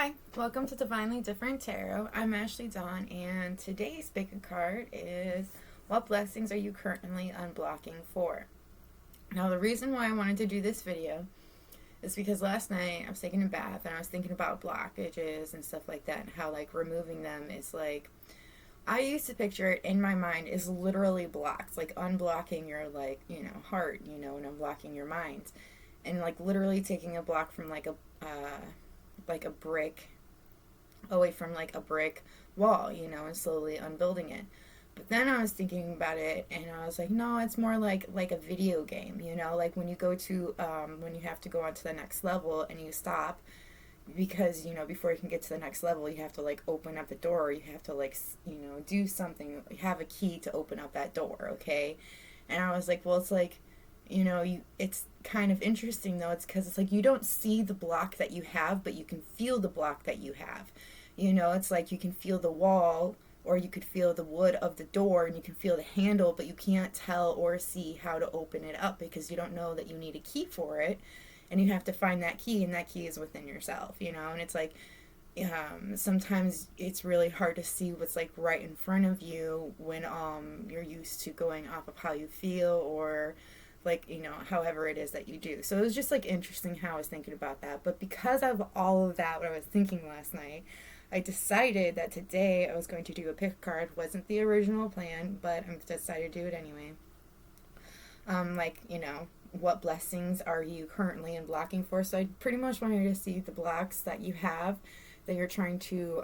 Hi, welcome to Divinely Different Tarot. I'm Ashley Dawn, and today's pick a card is what blessings are you currently unblocking for? Now, the reason why I wanted to do this video is because last night I was taking a bath and I was thinking about blockages and stuff like that, and how like removing them is like, I used to picture it in my mind is literally blocks, like unblocking your heart, and unblocking your mind, and like literally taking a block from like a brick away from like a brick wall, and slowly unbuilding it. But then I was thinking about it and I was like, no, it's more like a video game, like when you go to when you have to go on to the next level and you stop because before you can get to the next level you have to like open up the door, or you have to like do something, you have a key to open up that door, okay? And I was like, well, it's like it's kind of interesting though. It's because it's like you don't see the block that you have, but you can feel the block that you have. It's like you can feel the wall, or you could feel the wood of the door, and you can feel the handle, but you can't tell or see how to open it up because you don't know that you need a key for it, and you have to find that key, and that key is within yourself. And it's like sometimes it's really hard to see what's like right in front of you when you're used to going off of how you feel, or like however it is that you do. So it was just like interesting how I was thinking about that. But because of all of that, what I was thinking last night, I decided that today I was going to do a pick card. Wasn't the original plan, but I decided to do it anyway. What blessings are you currently unblocking for? So I pretty much wanted to see the blocks that you have that you're trying to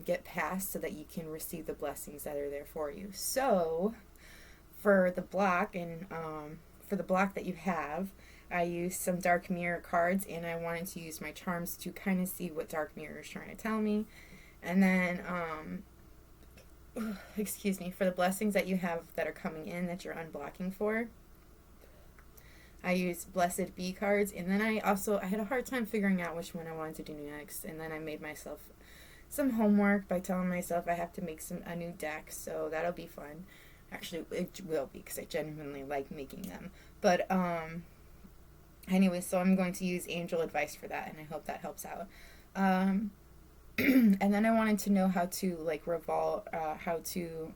get past so that you can receive the blessings that are there for you. So for the block that you have, I used some dark mirror cards, and I wanted to use my charms to kind of see what dark mirror is trying to tell me. And then excuse me, for the blessings that you have that are coming in that you're unblocking for, I used blessed bee cards. And then I had a hard time figuring out which one I wanted to do next, and then I made myself some homework by telling myself I have to make a new deck, so that'll be fun. Actually, it will be, because I genuinely like making them. But anyway, so I'm going to use angel advice for that, and I hope that helps out. And then I wanted to know how to like how to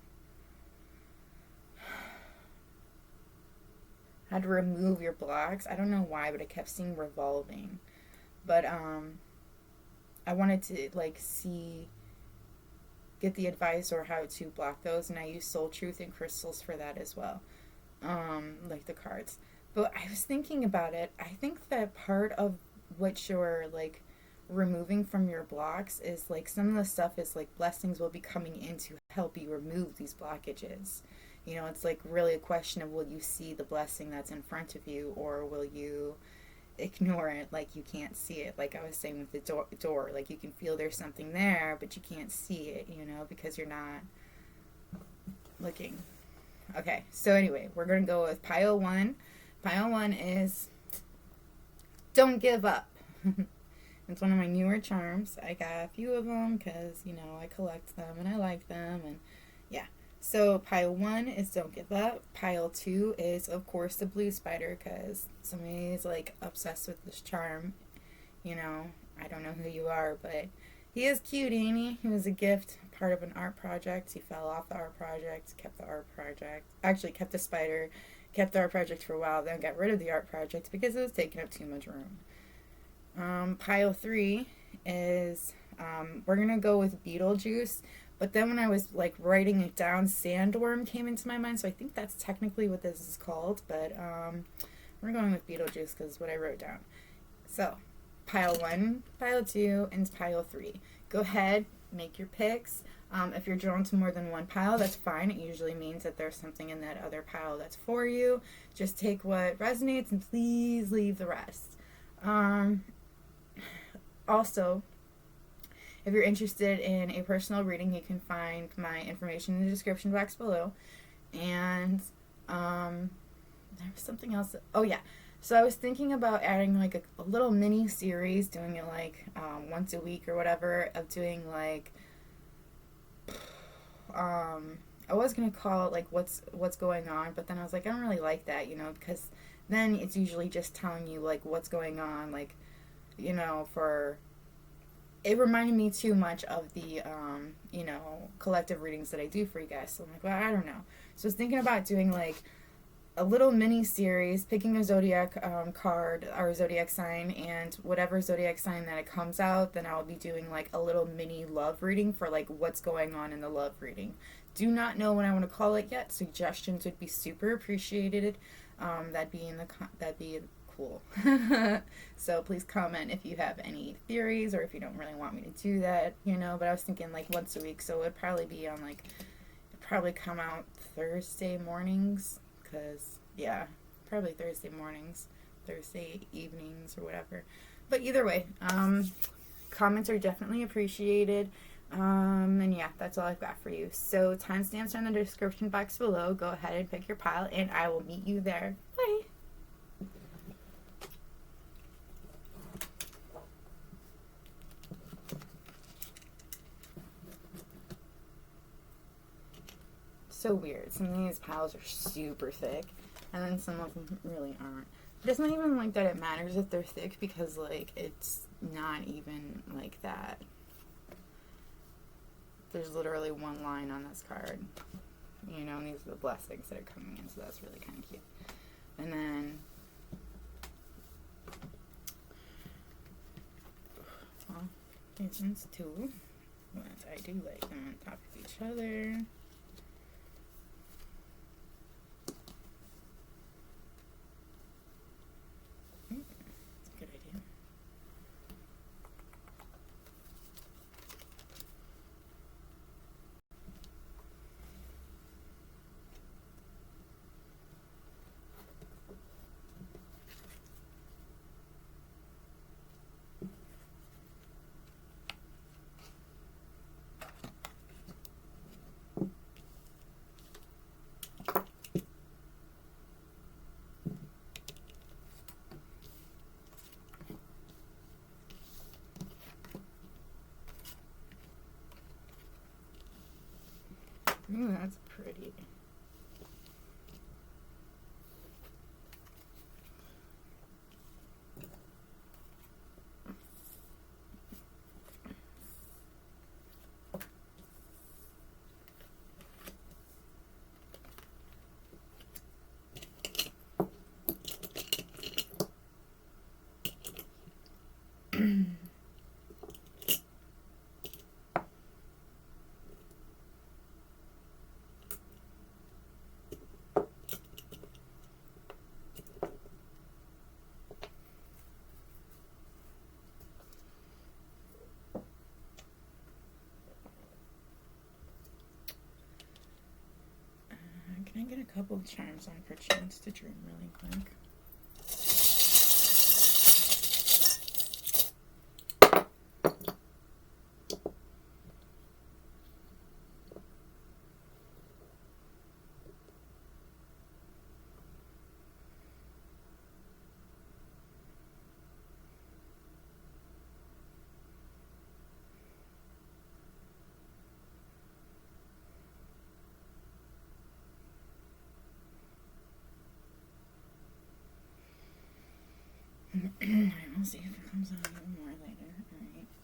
remove your blocks. I don't know why, but I kept seeing revolving. But I wanted to like get the advice or how to block those, and I use soul truth and crystals for that as well, like the cards. But I was thinking about it. I think that part of what you're like removing from your blocks is like some of the stuff is like blessings will be coming in to help you remove these blockages. It's like really a question of, will you see the blessing that's in front of you, or will you ignore it like you can't see it? Like I was saying with the door, like you can feel there's something there, but you can't see it, because you're not looking. Okay, so anyway, we're going to go with pile 1. Pile 1 is don't give up. It's one of my newer charms. I got a few of them because, I collect them and I like them, and yeah. So pile 1 is don't give up. Pile 2 is, of course, the blue spider, because somebody's like obsessed with this charm. I don't know who you are, but he is cute, ain't he? He was a gift, part of an art project. He fell off the art project, kept the art project. Actually, kept the spider, kept the art project for a while, then got rid of the art project because it was taking up too much room. Pile 3 is, we're going to go with Beetlejuice. But then when I was like writing it down, sandworm came into my mind. So I think that's technically what this is called. But we're going with Beetlejuice because it's what I wrote down. So pile 1, pile 2, and pile 3. Go ahead, make your picks. If you're drawn to more than one pile, that's fine. It usually means that there's something in that other pile that's for you. Just take what resonates and please leave the rest. Also, if you're interested in a personal reading, you can find my information in the description box below. And there was something else. Oh yeah, so I was thinking about adding like a little mini series, doing it like once a week or whatever, of doing like I was gonna call it like what's going on, but then I was like, I don't really like that, because then it's usually just telling you like what's going on, like for it reminded me too much of the, collective readings that I do for you guys. So I'm like, well, I don't know. So I was thinking about doing like a little mini series, picking a zodiac card or zodiac sign, and whatever zodiac sign that it comes out, then I'll be doing like a little mini love reading for like what's going on in the love reading. Do not know what I want to call it yet. Suggestions would be super appreciated. That'd be cool. So please comment if you have any theories or if you don't really want me to do that, But I was thinking like once a week, so it'd probably be on like it'd probably come out Thursday mornings. Because, yeah, probably Thursday mornings, Thursday evenings, or whatever. But either way, comments are definitely appreciated. And yeah, that's all I've got for you. So timestamps are in the description box below. Go ahead and pick your pile, and I will meet you there. Bye. So weird. Some of these piles are super thick, and then some of them really aren't. But it's not even like that it matters if they're thick, because like it's not even like that. There's literally one line on this card, and these are the blessings that are coming in, so that's really kind of cute. And then, well, these ones too. I do like them on top of each other. Ooh, that's pretty. Can I get a couple of charms on perchance to dream really quick? Alright, we'll see if it comes out a little more later.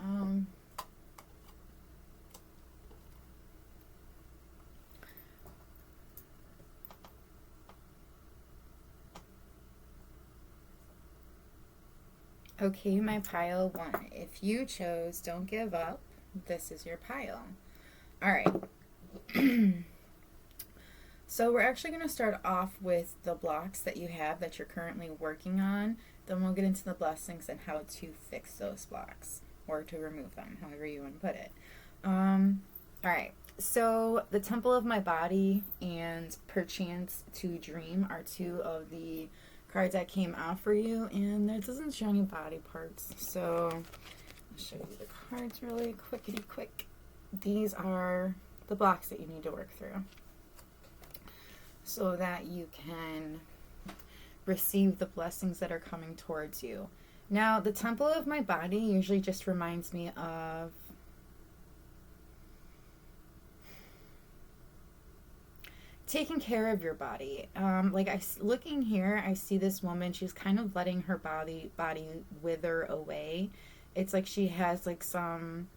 Alright. Okay, my pile 1. If you chose Don't Give Up, this is your pile. Alright. So we're actually going to start off with the blocks that you have that you're currently working on. Then we'll get into the blessings and how to fix those blocks, or to remove them, however you want to put it. Alright, so the Temple of My Body and Perchance to Dream are two of the cards that came out for you, and there doesn't show any body parts, so I'll show you the cards really quick. These are the blocks that you need to work through so that you can receive the blessings that are coming towards you. Now, the Temple of My Body usually just reminds me of taking care of your body. Looking here, I see this woman, she's kind of letting her body wither away, it's like she has like some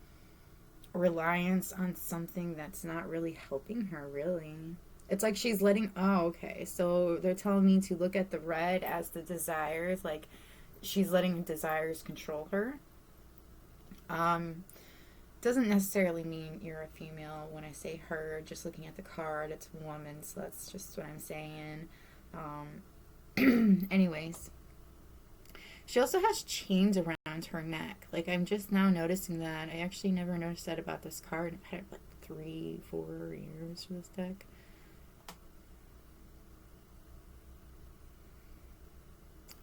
reliance on something that's not really helping her, really. It's like she's letting, oh, okay. So they're telling me to look at the red as the desires, like she's letting her desires control her. Um, doesn't necessarily mean you're a female when I say her. Just looking at the card, it's a woman, so that's just what I'm saying. Anyways, she also has chains around her neck. Like, I'm just now noticing that. I actually never noticed that about this card. I've had it like 3-4 years for this deck.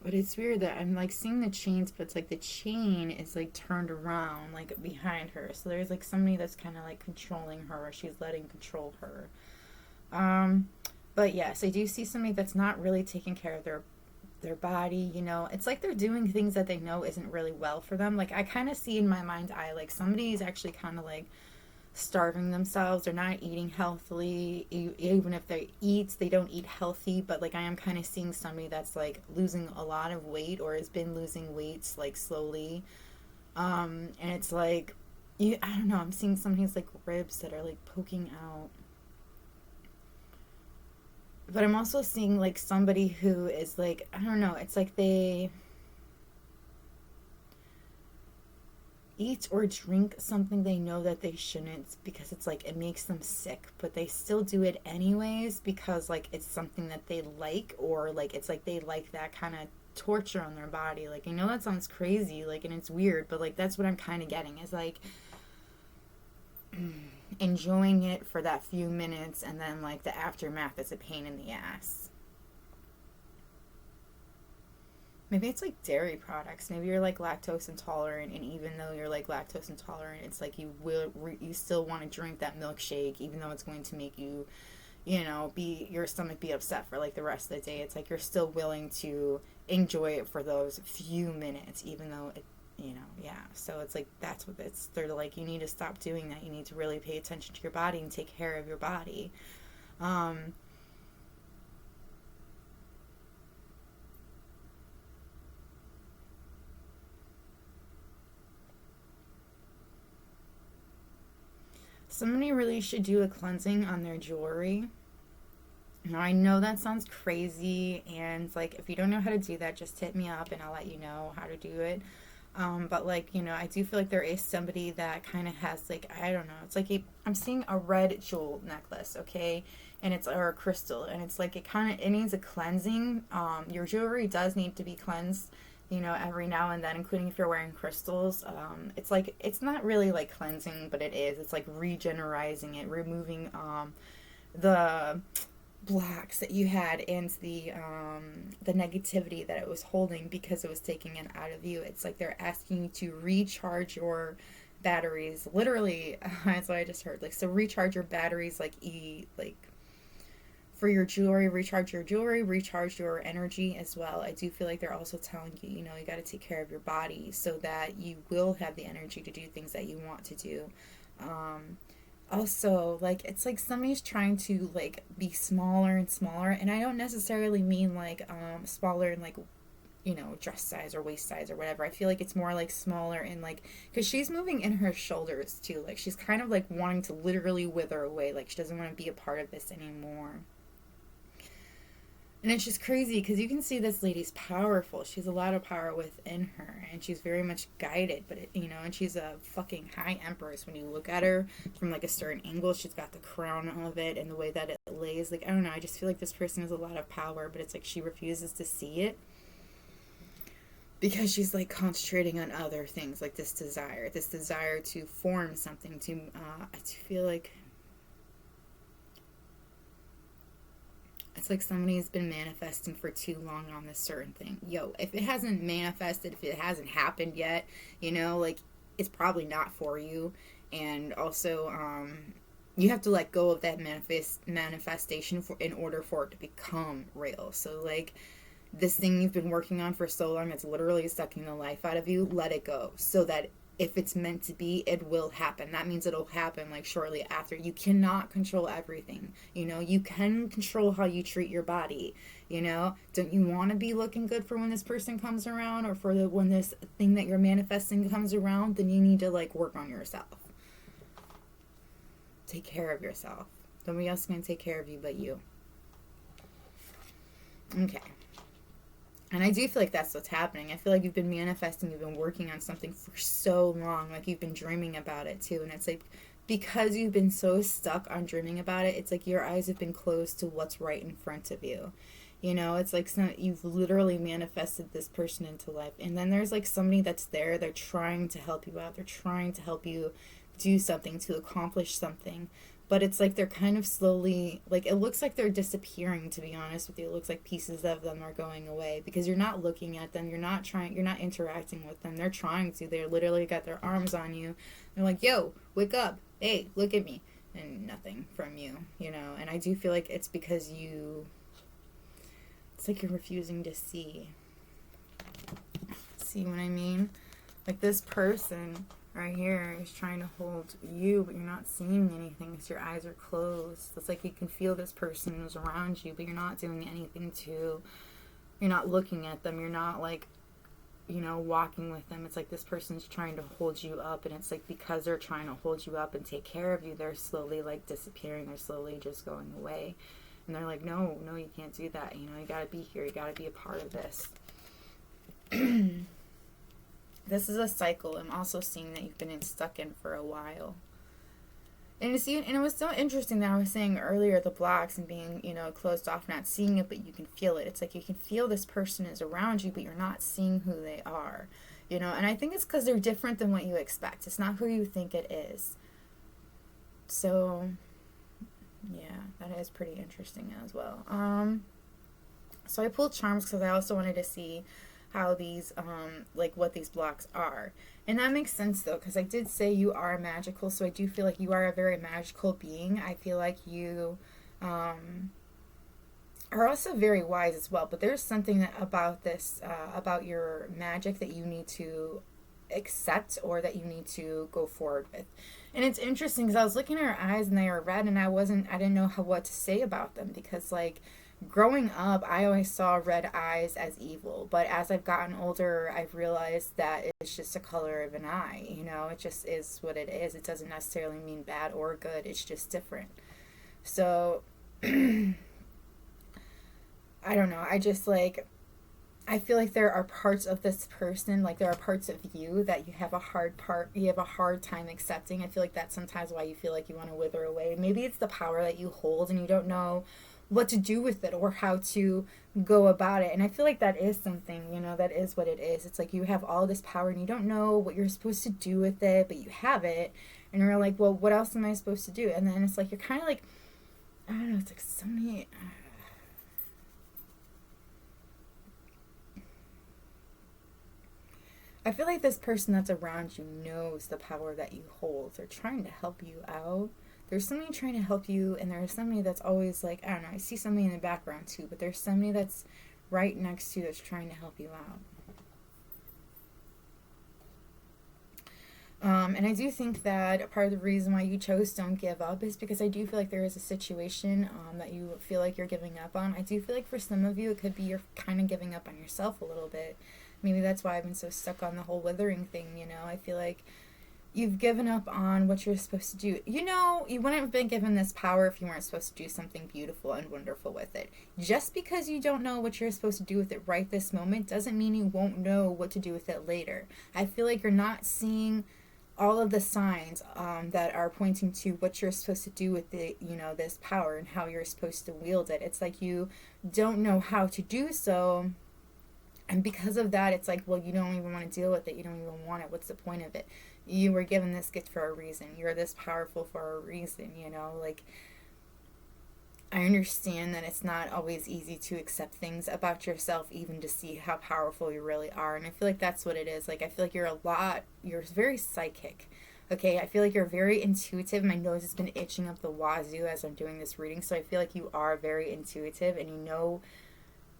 But it's weird that I'm like seeing the chains, but it's like the chain is like turned around, like behind her. So there's like somebody that's kind of like controlling her, or she's letting control her. Um, but yes, I do see somebody that's not really taking care of their body. You know, it's like they're doing things that they know isn't really well for them. Like I kind of see in my mind's eye, like somebody's actually kind of like starving themselves. They're not eating healthily. Even if they eat, they don't eat healthy. But like I am kind of seeing somebody that's like losing a lot of weight, or has been losing weights like slowly. And it's like, I don't know. I'm seeing somebody's like ribs that are like poking out. But I'm also seeing like somebody who is like, I don't know. It's like they eat or drink something they know that they shouldn't, because it's like it makes them sick, but they still do it anyways because like it's something that they like, or like it's like they like that kind of torture on their body. Like I know that sounds crazy, like, and it's weird, but like that's what I'm kind of getting is like enjoying it for that few minutes, and then like the aftermath is a pain in the ass. Maybe it's like dairy products. Maybe you're like lactose intolerant, and even though you're like lactose intolerant, it's like you still want to drink that milkshake, even though it's going to make you, be your stomach be upset for like the rest of the day. It's like you're still willing to enjoy it for those few minutes, even though yeah. So it's like that's what it's. They're like, you need to stop doing that. You need to really pay attention to your body and take care of your body. Um, Somebody really should do a cleansing on their jewelry. Now, I know that sounds crazy, and like, if you don't know how to do that, just hit me up and I'll let you know how to do it. But like, I do feel like there is somebody that kind of has like, I don't know, it's like I'm seeing a red jewel necklace, okay? And it's, or a crystal, and it's like it needs a cleansing. Your jewelry does need to be cleansed, every now and then, including if you're wearing crystals. It's like, it's not really like cleansing, but it is. It's like regenerizing it, removing the blocks that you had, and the negativity that it was holding because it was taking it out of you. It's like they're asking you to recharge your batteries. Literally, that's what I just heard. Like, so recharge your batteries, like for your jewelry, recharge your energy as well. I do feel like they're also telling you, you got to take care of your body so that you will have the energy to do things that you want to do. Um, Also, like, it's like somebody's trying to like be smaller and smaller, and I don't necessarily mean like smaller in like dress size or waist size or whatever. I feel like it's more like smaller in like, because she's moving in her shoulders too. Like she's kind of like wanting to literally wither away. Like she doesn't want to be a part of this anymore. And it's just crazy because you can see this lady's powerful. She has a lot of power within her, and she's very much guided. But and she's a fucking high empress. When you look at her from like a certain angle, she's got the crown of it, and the way that it lays. Like, I don't know. I just feel like this person has a lot of power, but it's like she refuses to see it because she's like concentrating on other things, like this desire to form something. I feel like it's like somebody's been manifesting for too long on this certain thing. Yo, if it hasn't manifested, if it hasn't happened yet, like, it's probably not for you. And also, you have to let go of that manifestation in order for it to become real. So, like, this thing you've been working on for so long, it's literally sucking the life out of you, let it go so that if it's meant to be, it will happen. That means it'll happen like shortly after. You cannot control everything. You know, you can control how you treat your body. You know, don't you want to be looking good for when this person comes around, or for when this thing that you're manifesting comes around? Then you need to like work on yourself. Take care of yourself. Nobody else is going to take care of you but you. Okay. And I do feel like that's what's happening. I feel like you've been manifesting, you've been working on something for so long. Like you've been dreaming about it too. And it's like, because you've been so stuck on dreaming about it, it's like your eyes have been closed to what's right in front of you. You know, it's like you've literally manifested this person into life. And then there's like somebody that's there. They're trying to help you out. They're trying to help you do something, to accomplish something. But it's like they're kind of slowly, like it looks like they're disappearing, to be honest with you. It looks like pieces of them are going away because you're not looking at them. You're not interacting with them. They're trying to. They're literally got their arms on you. They're like, yo, wake up. Hey, look at me. And nothing from you, you know. And I do feel like it's because it's like you're refusing to see. See what I mean? Like this person right here is trying to hold you, but you're not seeing anything because your eyes are closed. It's like you can feel this person is around you, but you're not doing anything you're not looking at them. You're not like, you know, walking with them. It's like this person's trying to hold you up, and it's like because they're trying to hold you up and take care of you, they're slowly like disappearing. They're slowly just going away. And they're like, no, you can't do that. You know, you gotta be here. You gotta be a part of this. This is a cycle. I'm also seeing that you've been stuck in for a while. And it was so interesting that I was saying earlier, the blocks and being, you know, closed off, not seeing it, but you can feel it. It's like you can feel this person is around you, but you're not seeing who they are. You know, and I think it's because they're different than what you expect. It's not who you think it is. So, yeah, that is pretty interesting as well. So I pulled charms because I also wanted to see how these, like what these blocks are. And that makes sense though, because I did say you are magical, so I do feel like you are a very magical being. I feel like you are also very wise as well, but there's something that about this, about your magic that you need to accept or that you need to go forward with. And it's interesting because I was looking at her eyes and they are red, and I didn't know what to say about them, because like growing up, I always saw red eyes as evil, but as I've gotten older, I've realized that it's just a color of an eye. You know, it just is what it is. It doesn't necessarily mean bad or good. It's just different. So, I don't know. I feel like there are parts of this person, like there are parts of you that you have a hard time accepting. I feel like that's sometimes why you feel like you want to wither away. Maybe it's the power that you hold and you don't know what to do with it or how to go about it. And I feel like that is something, you know, that is what it is. It's like you have all this power and you don't know what you're supposed to do with it, but you have it. And you're like, well, what else am I supposed to do? And then it's like, you're kind of like, I don't know, it's like so many... I feel like this person that's around you knows the power that you hold. They're trying to help you out. There's somebody trying to help you, and there's somebody that's always like, I don't know, I see somebody in the background too, but there's somebody that's right next to you that's trying to help you out. And I do think that part of the reason why you chose Don't Give Up is because I do feel like there is a situation that you feel like you're giving up on. I do feel like for some of you, it could be you're kind of giving up on yourself a little bit. Maybe that's why I've been so stuck on the whole withering thing, you know. I feel like you've given up on what you're supposed to do. You know, you wouldn't have been given this power if you weren't supposed to do something beautiful and wonderful with it. Just because you don't know what you're supposed to do with it right this moment doesn't mean you won't know what to do with it later. I feel like you're not seeing all of the signs that are pointing to what you're supposed to do with it, you know, this power and how you're supposed to wield it. It's like you don't know how to do so. And because of that, it's like, well, you don't even want to deal with it. You don't even want it. What's the point of it? You were given this gift for a reason. You're this powerful for a reason, you know? Like, I understand that it's not always easy to accept things about yourself, even to see how powerful you really are. And I feel like that's what it is. Like, I feel like you're very psychic. Okay, I feel like you're very intuitive. My nose has been itching up the wazoo as I'm doing this reading. So I feel like you are very intuitive, and you know,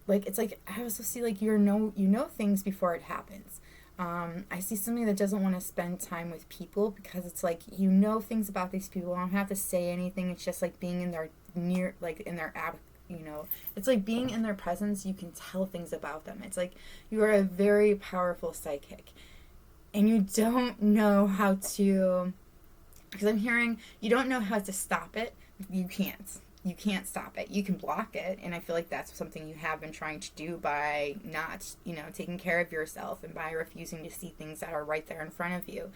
like, it's like, I also see, like, you know things before it happens. I see somebody that doesn't want to spend time with people because it's like you know things about these people. I don't have to say anything. It's just like being in their near, like in their app. You know, it's like being in their presence. You can tell things about them. It's like you are a very powerful psychic, and you don't know how to. Because I'm hearing you don't know how to stop it. You can't. You can't stop it. You can block it, and I feel like that's something you have been trying to do by not, taking care of yourself and by refusing to see things that are right there in front of you,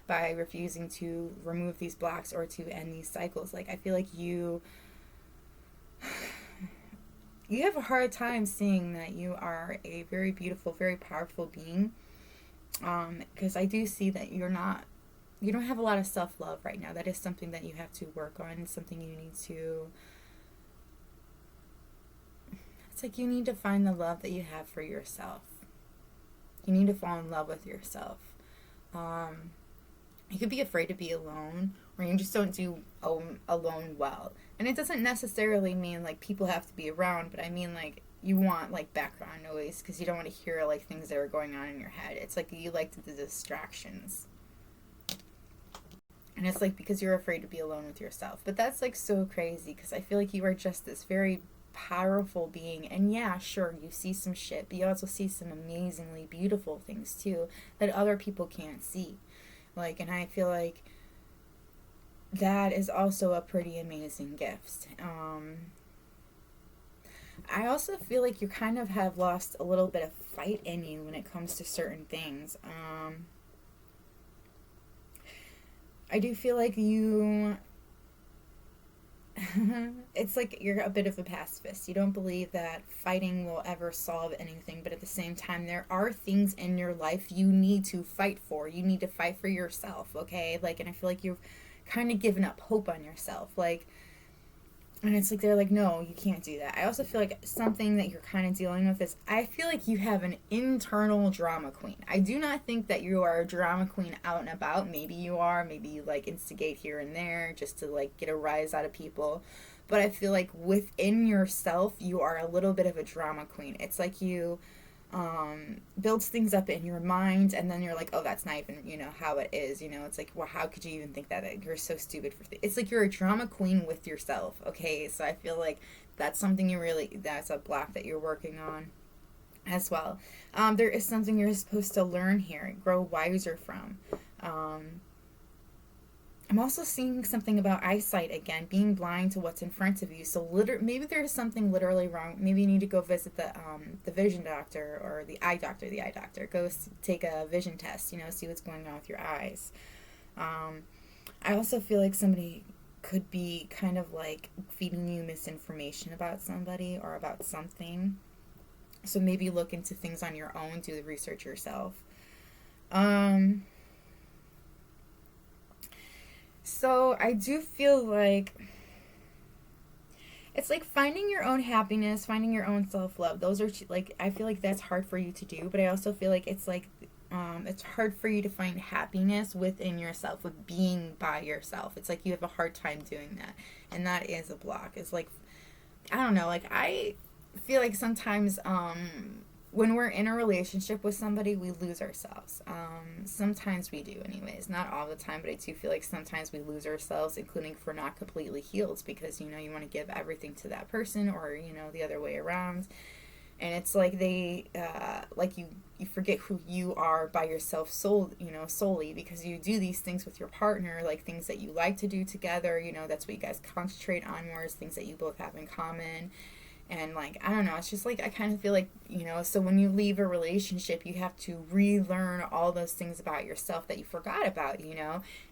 by refusing to remove these blocks or to end these cycles. Like I feel like you have a hard time seeing that you are a very beautiful, very powerful being. Because I do see that you don't have a lot of self-love right now. That is something that you have to work on, something you need to, it's like you need to find the love that you have for yourself. You need to fall in love with yourself. You could be afraid to be alone, or you just don't do alone well. And it doesn't necessarily mean like people have to be around, but I mean like you want like background noise because you don't want to hear like things that are going on in your head. It's like you like the distractions. And it's like because you're afraid to be alone with yourself. But that's like so crazy because I feel like you are just this very powerful being. And yeah, sure, you see some shit, but you also see some amazingly beautiful things too that other people can't see. Like, and I feel like that is also a pretty amazing gift. I also feel like you kind of have lost a little bit of fight in you when it comes to certain things. I do feel like you it's like you're a bit of a pacifist. You don't believe that fighting will ever solve anything, but at the same time there are things in your life you need to fight for. You need to fight for yourself, okay? Like, and I feel like you've kind of given up hope on yourself. Like, and it's like they're like, no, you can't do that. I also feel like something that you're kind of dealing with is I feel like you have an internal drama queen. I do not think that you are a drama queen out and about. Maybe you are. Maybe you like instigate here and there just to like get a rise out of people. But I feel like within yourself, you are a little bit of a drama queen. It's like you builds things up in your mind and then you're like, oh, that's not even how it is. It's like, well, how could you even think that you're so stupid for it's like you're a drama queen with yourself. Okay, so I feel like that's something that's a block that you're working on as well. There is something you're supposed to learn here, grow wiser from. I'm also seeing something about eyesight again, being blind to what's in front of you. So maybe there's something literally wrong. Maybe you need to go visit the vision doctor or the eye doctor. The eye doctor. Go take a vision test. See what's going on with your eyes. I also feel like somebody could be kind of like feeding you misinformation about somebody or about something. So maybe look into things on your own. Do the research yourself. So I do feel like it's like finding your own happiness, finding your own self-love. Those are like, I feel like that's hard for you to do, but I also feel like it's like, it's hard for you to find happiness within yourself, with being by yourself. It's like you have a hard time doing that. And that is a block. It's like, I don't know, like I feel like sometimes, when we're in a relationship with somebody, we lose ourselves. Sometimes we do anyways. Not all the time, but I do feel like sometimes we lose ourselves, including if we're not completely healed, because, you want to give everything to that person or, the other way around. And it's like you forget who you are by yourself solely because you do these things with your partner, like things that you like to do together, that's what you guys concentrate on more, is things that you both have in common. And like, I don't know, it's just like, I kind of feel like, so when you leave a relationship, you have to relearn all those things about yourself that you forgot about,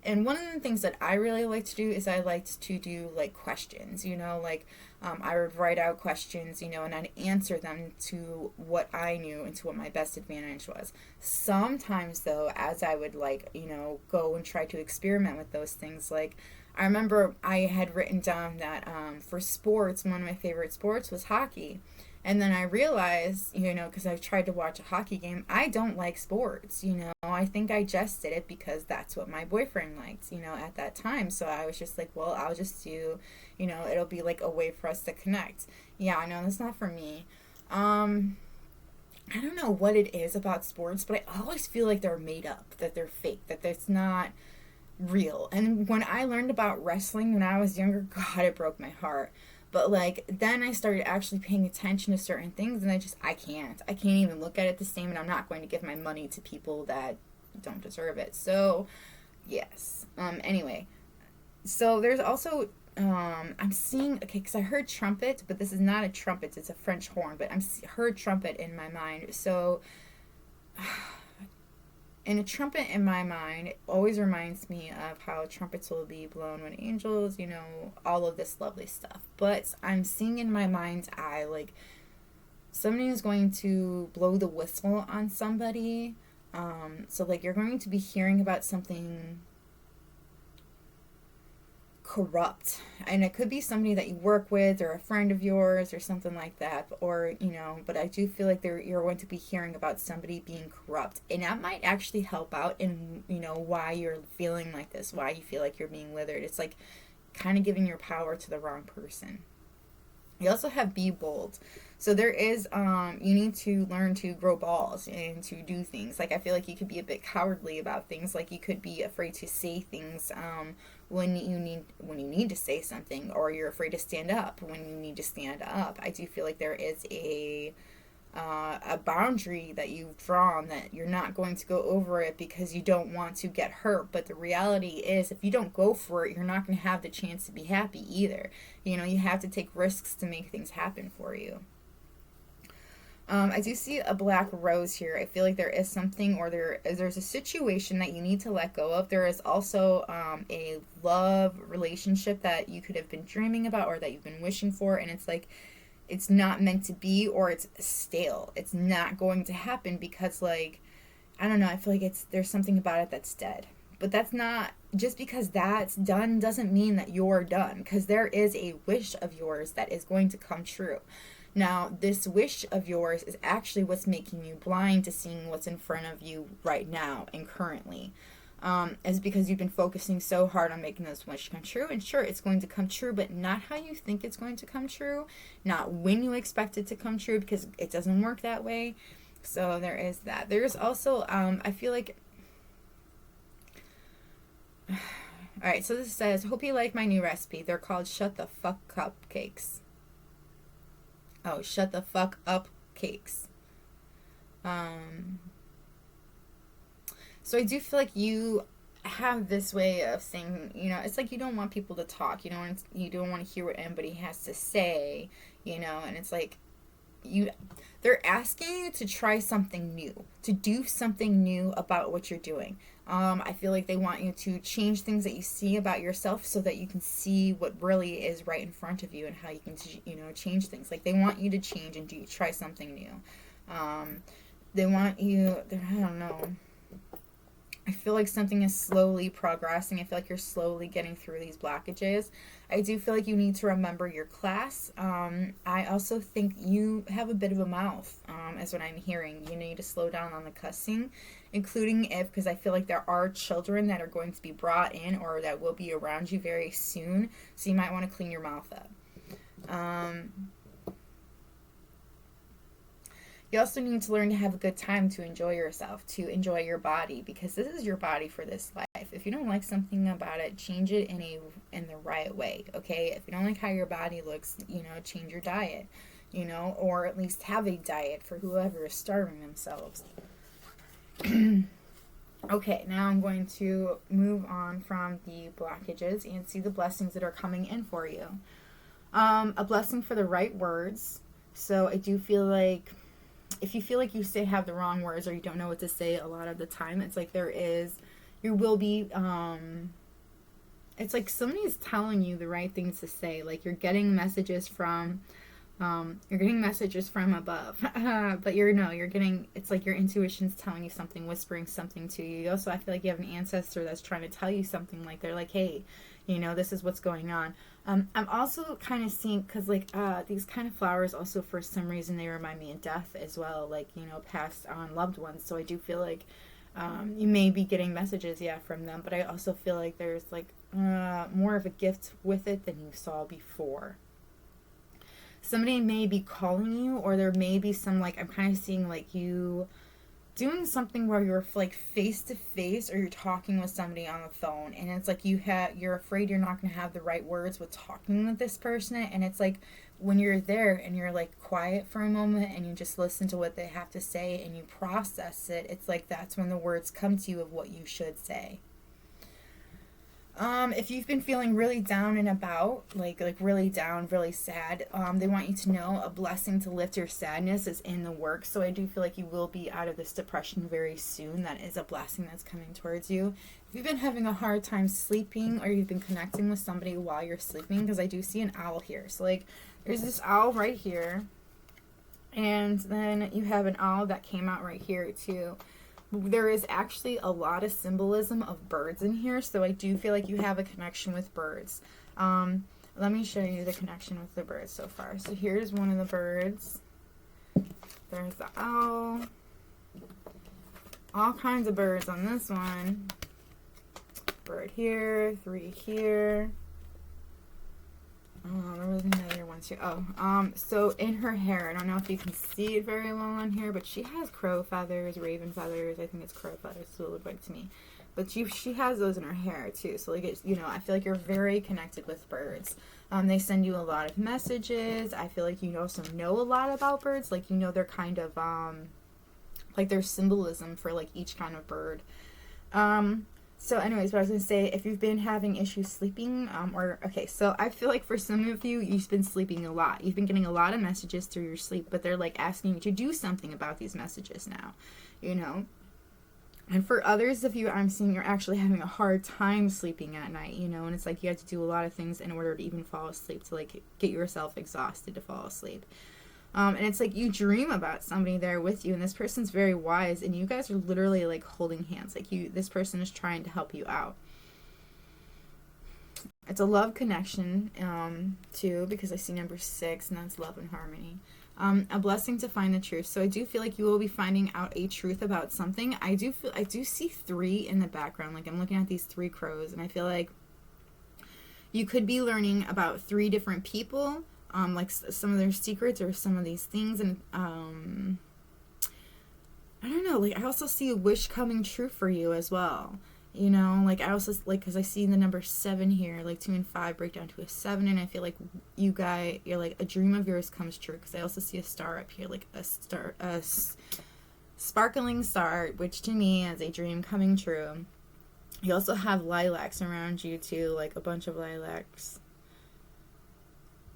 And one of the things that I really like to do is I like to do like questions, like, I would write out questions, and I'd answer them to what I knew and to what my best advantage was. Sometimes though, as I would like, go and try to experiment with those things, like, I remember I had written down that for sports, one of my favorite sports was hockey. And then I realized, because I've tried to watch a hockey game, I don't like sports, I think I just did it because that's what my boyfriend liked, at that time. So I was just like, well, I'll just do, it'll be like a way for us to connect. Yeah, I know that's not for me. I don't know what it is about sports, but I always feel like they're made up, that they're fake, that it's not real. And when I learned about wrestling when I was younger, God, it broke my heart. But like then I started actually paying attention to certain things, and I can't even look at it the same, and I'm not going to give my money to people that don't deserve it. So yes. Anyway, so there's also I'm seeing, okay, because I heard trumpet, but this is not a trumpet, it's a French horn, but heard trumpet in my mind. So and a trumpet in my mind always reminds me of how trumpets will be blown when angels, all of this lovely stuff. But I'm seeing in my mind's eye, like, somebody is going to blow the whistle on somebody. So, like, you're going to be hearing about something corrupt, and it could be somebody that you work with or a friend of yours or something like that, or but I do feel like you're going to be hearing about somebody being corrupt, and that might actually help out in why you're feeling like this, why you feel like you're being withered. It's like kind of giving your power to the wrong person. You also have be bold. So there is you need to learn to grow balls and to do things. Like I feel like you could be a bit cowardly about things. Like you could be afraid to say things when you need to say something, or you're afraid to stand up when you need to stand up. I do feel like there is a boundary that you've drawn, that you're not going to go over it because you don't want to get hurt. But the reality is, if you don't go for it, you're not going to have the chance to be happy either. You have to take risks to make things happen for you. I do see a black rose here. I feel like there is something, or there's a situation that you need to let go of. There is also a love relationship that you could have been dreaming about, or that you've been wishing for, and it's like it's not meant to be, or it's stale. It's not going to happen because, like, I don't know, I feel like there's something about it that's dead. But that's not, just because that's done doesn't mean that you're done, because there is a wish of yours that is going to come true. Now, this wish of yours is actually what's making you blind to seeing what's in front of you right now and currently. Is because you've been focusing so hard on making this wish come true. And sure, it's going to come true, but not how you think it's going to come true. Not when you expect it to come true, because it doesn't work that way. So there is that. There's also, I feel like... Alright, so this says, hope you like my new recipe. They're called Shut the Fuck Up Cakes. Oh, shut the fuck up cakes. So I do feel like you have this way of saying, it's like you don't want people to talk. You don't want to hear what anybody has to say, and it's like they're asking you to try something new, to do something new about what you're doing. I feel like they want you to change things that you see about yourself so that you can see what really is right in front of you, and how you can, change things. Like they want you to change and try something new. They want you, I don't know. I feel like something is slowly progressing. I feel like you're slowly getting through these blockages. I do feel like you need to remember your class. I also think you have a bit of a mouth, is what I'm hearing. You need to slow down on the cussing, including because I feel like there are children that are going to be brought in, or that will be around you very soon. So you might want to clean your mouth up. You also need to learn to have a good time, to enjoy yourself, to enjoy your body, because this is your body for this life. If you don't like something about it, change it in the right way, okay? If you don't like how your body looks, change your diet, or at least have a diet for whoever is starving themselves. Okay, now I'm going to move on from the blockages and see the blessings that are coming in for you. A blessing for the right words. So I do feel like if you feel like you have the wrong words, or you don't know what to say a lot of the time, it's like you will be, it's like somebody's telling you the right things to say. Like you're getting messages from above, but it's like your intuition's telling you something, whispering something to you. Also, I feel like you have an ancestor that's trying to tell you something. Like they're like, hey, this is what's going on. I'm also kind of seeing, because these kind of flowers also, for some reason, they remind me of death as well, like, passed on loved ones. So I do feel like you may be getting messages, from them, but I also feel like there's more of a gift with it than you saw before. somebody may be calling you, or there may be some, like, I'm kind of seeing like you doing something where you're like face to face, or you're talking with somebody on the phone, and it's like you're afraid you're not going to have the right words with talking with this person, and it's like when you're there and you're like quiet for a moment and you just listen to what they have to say and you process it, it's like that's when the words come to you of what you should say. If you've been feeling really down and about, like really down, really sad, they want you to know a blessing to lift your sadness is in the works. So I do feel like you will be out of this depression very soon. That is a blessing that's coming towards you. If you've been having a hard time sleeping, or you've been connecting with somebody while you're sleeping, because I do see an owl here. So like there's this owl right here, and then you have an owl that came out right here too. There is actually a lot of symbolism of birds in here, so I do feel like you have a connection with birds. Let me show you the connection with the birds so far. So here's one of the birds. There's the owl. All kinds of birds on this one. Bird here, 3 here. Oh, there was another one too. So in her hair, I don't know if you can see it very well on here, but she has crow feathers, raven feathers. I think it's crow feathers, so it looked like to me. But she has those in her hair too. So like it's, I feel like you're very connected with birds. They send you a lot of messages. I feel like you also know a lot about birds. Like they're kind of like there's symbolism for like each kind of bird. So anyways, what I was going to say, if you've been having issues sleeping, so I feel like for some of you, you've been sleeping a lot. You've been getting a lot of messages through your sleep, but they're like asking you to do something about these messages now, And for others of you, I'm seeing you're actually having a hard time sleeping at night, and it's like you have to do a lot of things in order to even fall asleep, to like get yourself exhausted to fall asleep. And it's like you dream about somebody there with you, and this person's very wise, and you guys are literally like holding hands. Like this person is trying to help you out. It's a love connection, too, because I see number 6, and that's love and harmony. A blessing to find the truth. So I do feel like you will be finding out a truth about something. I do see 3 in the background. Like I'm looking at these 3 crows, and I feel like you could be learning about 3 different people. Like some of their secrets or some of these things, and I don't know, like I also see a wish coming true for you as well, like I also, like, because I see the number 7 here, like 2 and 5 break down to a 7, and I feel like you're like a dream of yours comes true, because I also see a star up here, like a sparkling star, which to me is a dream coming true. You also have lilacs around you too, like a bunch of lilacs.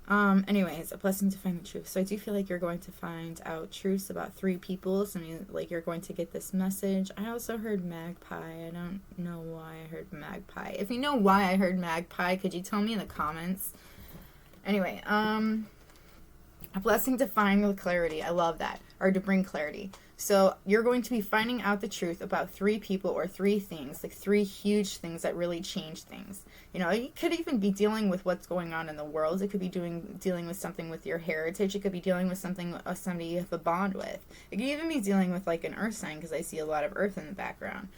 Anyways, a blessing to find the truth. So I do feel like you're going to find out truths about 3 people. So like you're going to get this message. I also heard magpie. I don't know why I heard magpie. If you know why I heard magpie, could you tell me in the comments? Anyway, a blessing to find the clarity. I love that. Or to bring clarity. So you're going to be finding out the truth about 3 people or 3 things, like 3 huge things that really change things. You could even be dealing with what's going on in the world. It could be dealing with something with your heritage. It could be dealing with something somebody you have a bond with. It could even be dealing with like an earth sign, because I see a lot of earth in the background.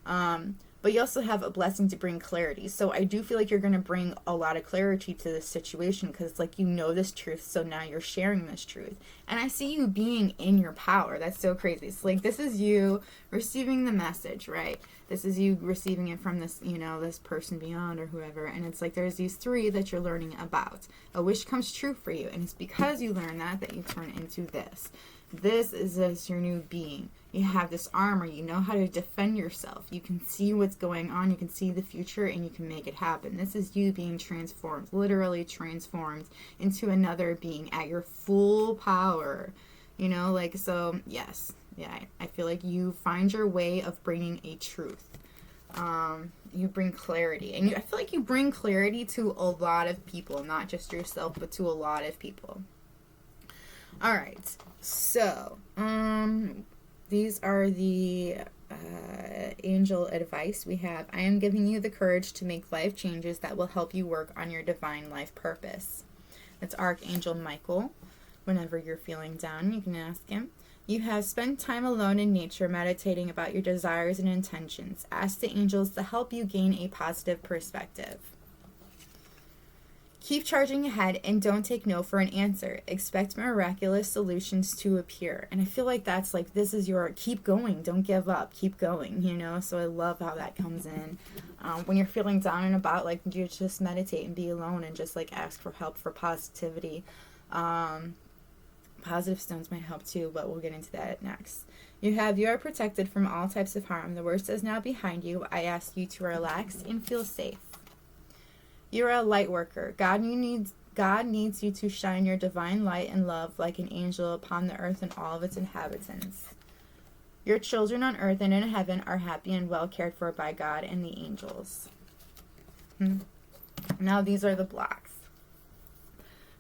But you also have a blessing to bring clarity. So I do feel like you're going to bring a lot of clarity to this situation, because it's like this truth, so now you're sharing this truth. And I see you being in your power. That's so crazy. It's like this is you receiving the message, right? This is you receiving it from this, this person beyond or whoever. And it's like there's these 3 that you're learning about. A wish comes true for you. And it's because you learn that you turn into this. This is your new being. You have this armor. You know how to defend yourself. You can see what's going on. You can see the future, and you can make it happen. This is you being transformed, literally transformed into another being at your full power. So yes. Yeah, I feel like you find your way of bringing a truth. You bring clarity. And I feel like you bring clarity to a lot of people, not just yourself, but to a lot of people. All right, so these are the angel advice we have. I am giving you the courage to make life changes that will help you work on your divine life purpose. That's Archangel Michael. Whenever you're feeling down, you can ask him. You have spent time alone in nature meditating about your desires and intentions. Ask the angels to help you gain a positive perspective. Keep charging ahead and don't take no for an answer. Expect miraculous solutions to appear. And I feel like that's like, this is your keep going, don't give up, keep going, you know? So I love how that comes in. When you're feeling down and about, like, you just meditate and be alone and just like ask for help, for positivity. Positive stones might help too, but we'll get into that next. You are protected from all types of harm. The worst is now behind you. I ask you to relax and feel safe. You're a light worker. God needs you to shine your divine light and love like an angel upon the earth and all of its inhabitants. Your children on earth and in heaven are happy and well cared for by God and the angels. Now these are the blocks.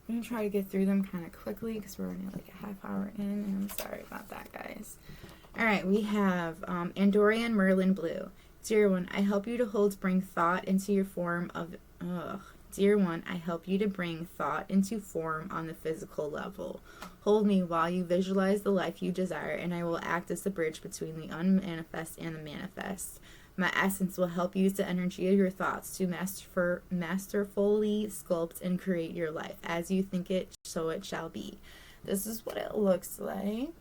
I'm going to try to get through them kind of quickly because we're only like a half hour in, and I'm sorry about that, guys. All right, we have Andorian Merlin Blue. Dear one, I help you to bring thought into your form of... Dear one, I help you to bring thought into form on the physical level. Hold me while you visualize the life you desire, and I will act as the bridge between the unmanifest and the manifest. My essence will help use the energy of your thoughts to masterfully sculpt and create your life. As you think it, so it shall be. This is what it looks like.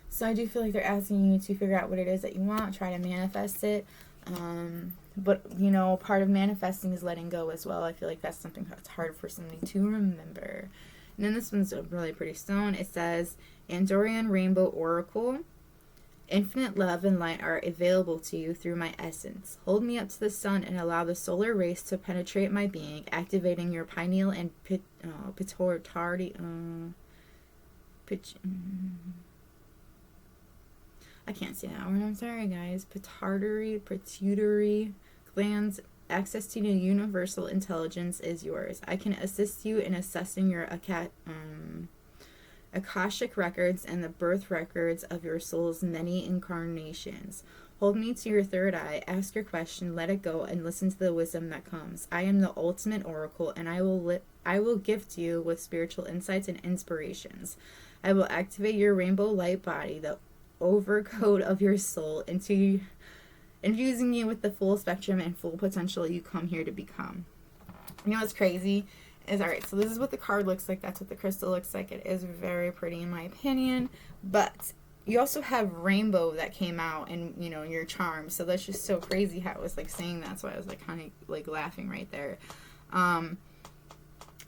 So I do feel like they're asking you to figure out what it is that you want, try to manifest it. But, you know, part of manifesting is letting go as well. I feel like that's something that's hard for somebody to remember. And then this one's a really pretty stone. It says, Andorian Rainbow Oracle. Infinite love and light are available to you through my essence. Hold me up to the sun and allow the solar rays to penetrate my being, activating your pineal and pituitary... I can't say that word. I'm sorry, guys. Pituitary glands. Access to the universal intelligence is yours. I can assist you in assessing your Akashic records and the birth records of your soul's many incarnations. Hold me to your third eye, ask your question, let it go, and listen to the wisdom that comes. I am the ultimate oracle, and I will gift you with spiritual insights and inspirations. I will activate your rainbow light body, the overcoat of your soul, into infusing you with the full spectrum and full potential you come here to become. You know what's crazy is, alright, so this is what the card looks like. That's what the crystal looks like. It is very pretty in my opinion, but you also have rainbow that came out and, you know, your charm. So that's just so crazy how it was like saying that. So I was like kind of like laughing right there.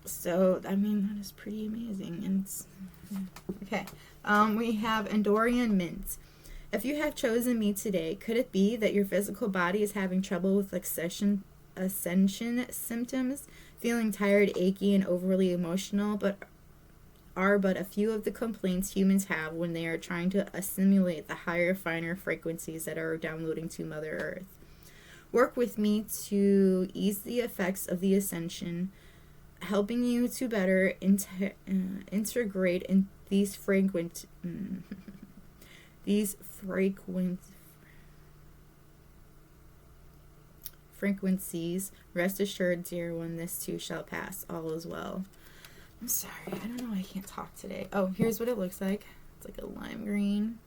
So I mean, that is pretty amazing. And okay. We have Andorian Mint. If you have chosen me today, could it be that your physical body is having trouble with ascension symptoms, feeling tired, achy, and overly emotional, but a few of the complaints humans have when they are trying to assimilate the higher, finer frequencies that are downloading to Mother Earth? Work with me to ease the effects of the ascension, helping you to better integrate in these frequencies. Rest assured, dear one, this too shall pass. All is well. I'm sorry, I don't know, I can't talk today. Oh, here's what it looks like. It's like a lime green.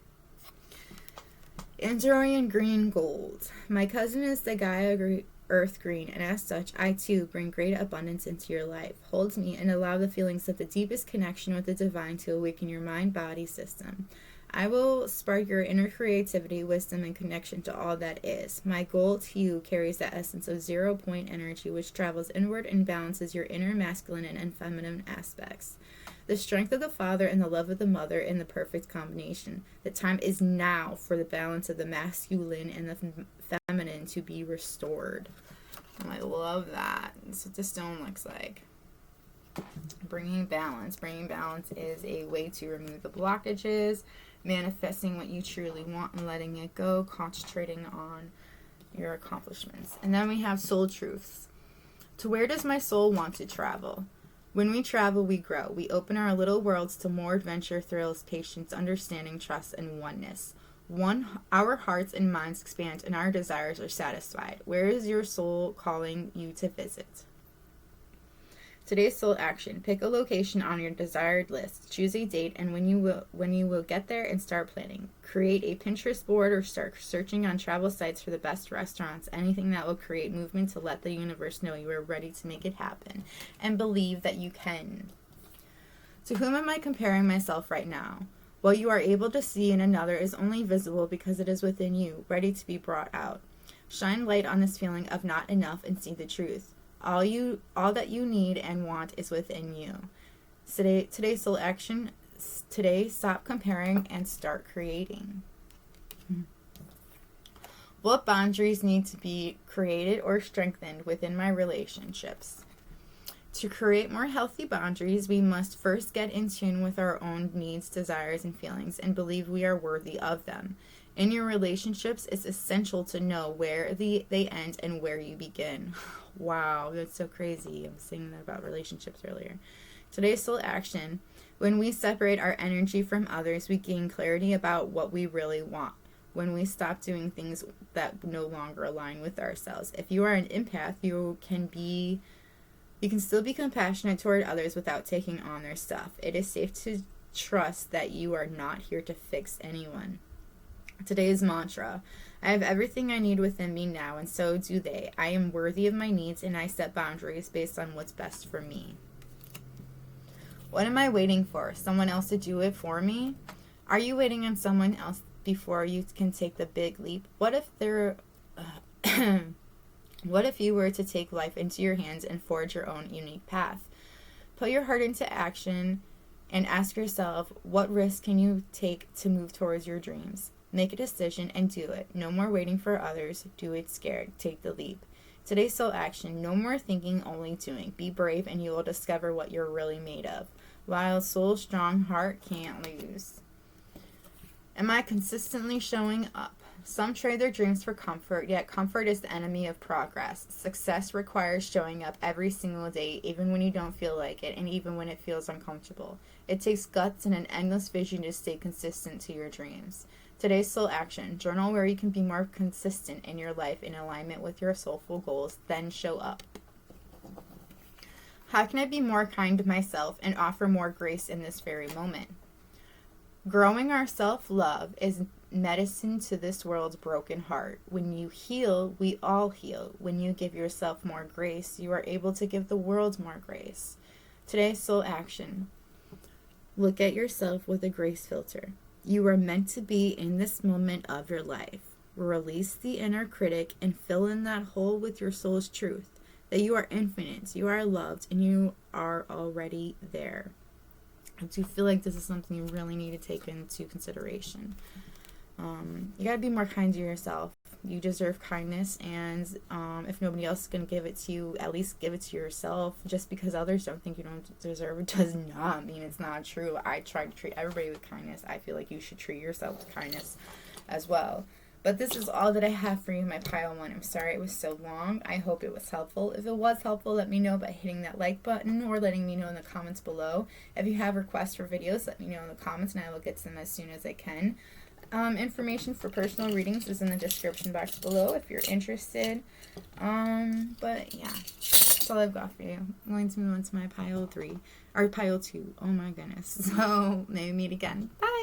Andorian Green Gold. My cousin is the Gaia Earth Green, and as such, I too bring great abundance into your life. Hold me and allow the feelings of the deepest connection with the divine to awaken your mind-body system. I will spark your inner creativity, wisdom, and connection to all that is. My gold hue carries the essence of 0 point energy, which travels inward and balances your inner masculine and feminine aspects. The strength of the father and the love of the mother in the perfect combination. The time is now for the balance of the masculine and the feminine to be restored. Oh, I love that. That's what the stone looks like. Bringing balance. Bringing balance is a way to remove the blockages, manifesting what you truly want and letting it go, concentrating on your accomplishments. And then we have soul truths. To where does my soul want to travel? When we travel, we grow. We open our little worlds to more adventure, thrills, patience, understanding, trust, and oneness. Our hearts and minds expand and our desires are satisfied. Where is your soul calling you to visit? Today's soul action. Pick a location on your desired list. Choose a date and when you will get there and start planning. Create a Pinterest board or start searching on travel sites for the best restaurants. Anything that will create movement to let the universe know you are ready to make it happen. And believe that you can. To whom am I comparing myself right now? What you are able to see in another is only visible because it is within you, ready to be brought out. Shine light on this feeling of not enough and see the truth. All that you need and want is within you. Today's soul action. Today, stop comparing and start creating. What boundaries need to be created or strengthened within my relationships? To create more healthy boundaries, we must first get in tune with our own needs, desires, and feelings and believe we are worthy of them. In your relationships, it's essential to know where they end and where you begin. Wow, that's so crazy. I was saying that about relationships earlier. Today's soul action. When we separate our energy from others, we gain clarity about what we really want. When we stop doing things that no longer align with ourselves. If you are an empath, you can still be compassionate toward others without taking on their stuff. It is safe to trust that you are not here to fix anyone. Today's mantra. I have everything I need within me now, and so do they. I am worthy of my needs, and I set boundaries based on what's best for me. What am I waiting for? Someone else to do it for me? Are you waiting on someone else before you can take the big leap? What if what if you were to take life into your hands and forge your own unique path? Put your heart into action and ask yourself, what risk can you take to move towards your dreams? Make a decision and do it. No more waiting for others. Do it scared. Take the leap. Today's soul action. No more thinking, only doing. Be brave and you will discover what you're really made of. Wild soul, strong heart, can't lose. Am I consistently showing up? Some trade their dreams for comfort, yet comfort is the enemy of progress. Success requires showing up every single day, even when you don't feel like it, and even when it feels uncomfortable. It takes guts and an endless vision to stay consistent to your dreams. Today's soul action. Journal where you can be more consistent in your life in alignment with your soulful goals, then show up. How can I be more kind to myself and offer more grace in this very moment? Growing our self-love is medicine to this world's broken heart. When you heal, we all heal. When you give yourself more grace, you are able to give the world more grace. Today's soul action. Look at yourself with a grace filter. You are meant to be in this moment of your life. Release the inner critic and fill in that hole with your soul's truth. That you are infinite, you are loved, and you are already there. I do feel like this is something you really need to take into consideration. You gotta be more kind to yourself. You deserve kindness, and if nobody else is gonna give it to you, at least give it to yourself. Just because others don't think you don't deserve it does not mean it's not true. I try to treat everybody with kindness. I feel like you should treat yourself with kindness as well. But this is all that I have for you in my pile 1. I'm sorry it was so long. I hope it was helpful. If it was helpful, let me know by hitting that like button or letting me know in the comments below. If you have requests for videos, let me know in the comments and I will get to them as soon as I can. Information for personal readings is in the description box below if you're interested. But yeah, that's all I've got for you. I'm going to move on to my pile 3, or pile 2. Oh my goodness. So maybe meet again. Bye!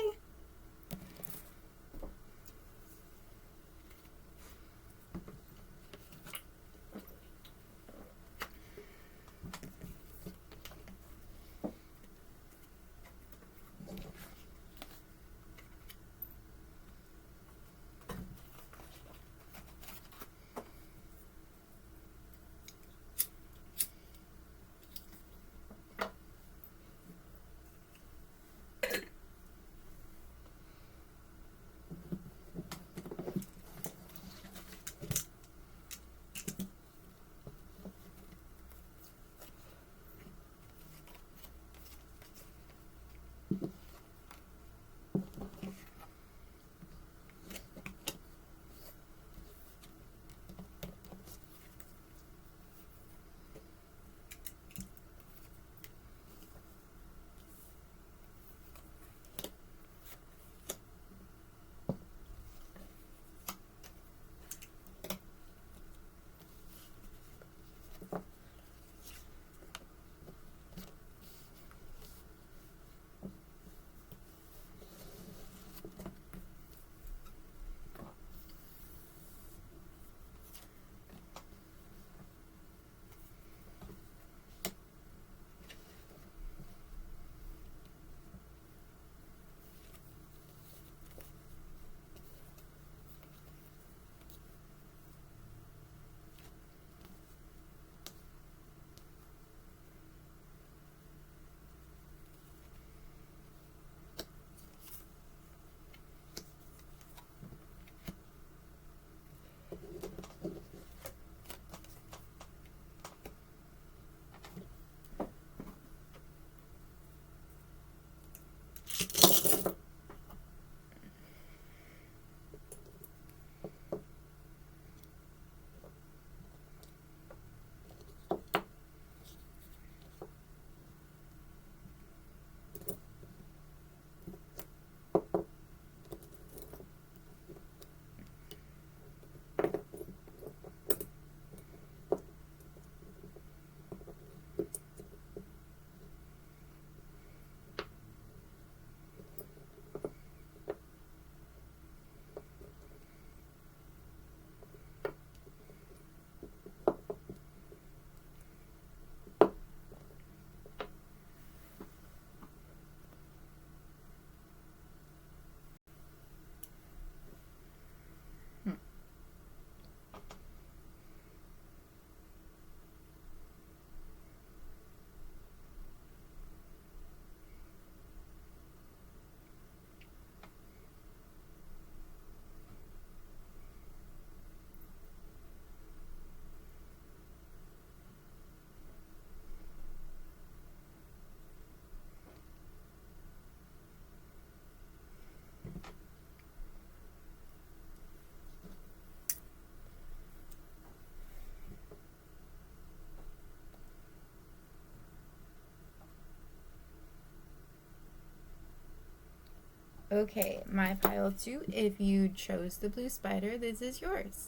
Okay, my pile 2, if you chose the blue spider, this is yours.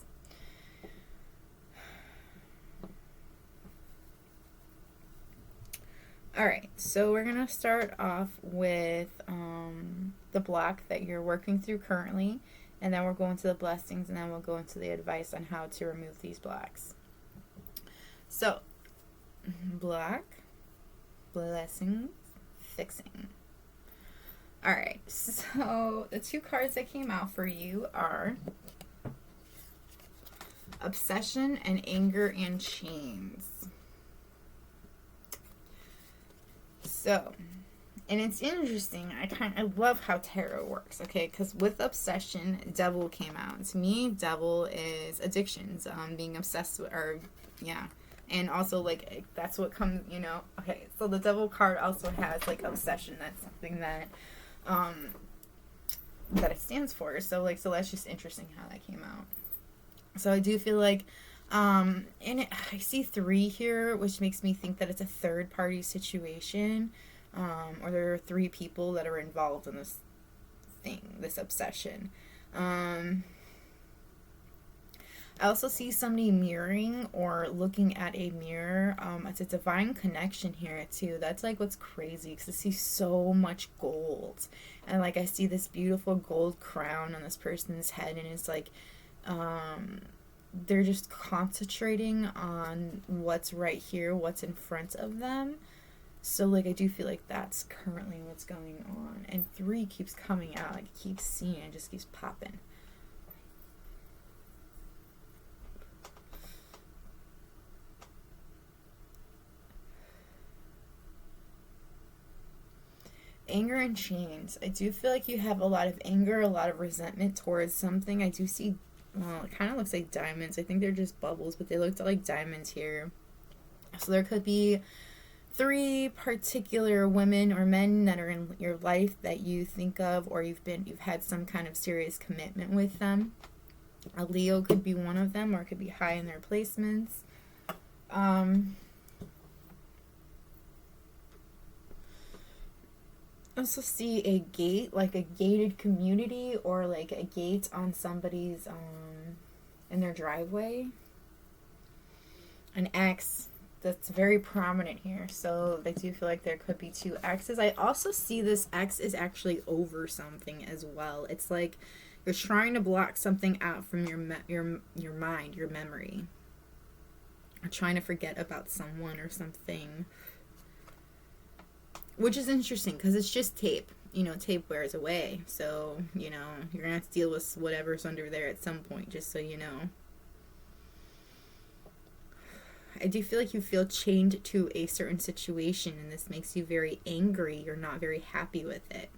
Alright, so we're going to start off with the block that you're working through currently, and then we'll go into the blessings, and then we'll go into the advice on how to remove these blocks. So, block, blessings, fixing. Alright, so the 2 cards that came out for you are Obsession and Anger and Chains. So, and it's interesting. I love how tarot works, okay? Because with Obsession, Devil came out. To me, Devil is addictions, being obsessed with, or yeah, and also like that's what comes, you know. Okay, so the Devil card also has like obsession. That's something that that it stands for. So like, so that's just interesting how that came out. So I do feel like. And I see 3 here, which makes me think that it's a third party situation, or there are 3 people that are involved in this thing, this obsession. I also see somebody mirroring or looking at a mirror. It's a divine connection here too. That's like what's crazy, because I see so much gold, and like I see this beautiful gold crown on this person's head, and it's like, they're just concentrating on what's right here, what's in front of them. So like I do feel like that's currently what's going on. And 3 keeps coming out, like I keep seeing it, just keeps popping. Anger and chains. I do feel like you have a lot of anger, a lot of resentment towards something. I do see, well, it kind of looks like diamonds. I think they're just bubbles, but they look like diamonds here. So there could be 3 particular women or men that are in your life that you think of, or you've had some kind of serious commitment with them. A Leo could be one of them, or it could be high in their placements. Also see a gate, like a gated community, or like a gate on somebody's in their driveway. An X that's very prominent here, so I do feel like there could be 2 X's. I also see this X is actually over something as well. It's like you're trying to block something out from your mind, your memory. Or trying to forget about someone or something. Which is interesting, because it's just tape. You know, tape wears away. So, you know, you're going to have to deal with whatever's under there at some point, just so you know. I do feel like you feel chained to a certain situation, and this makes you very angry. You're not very happy with it.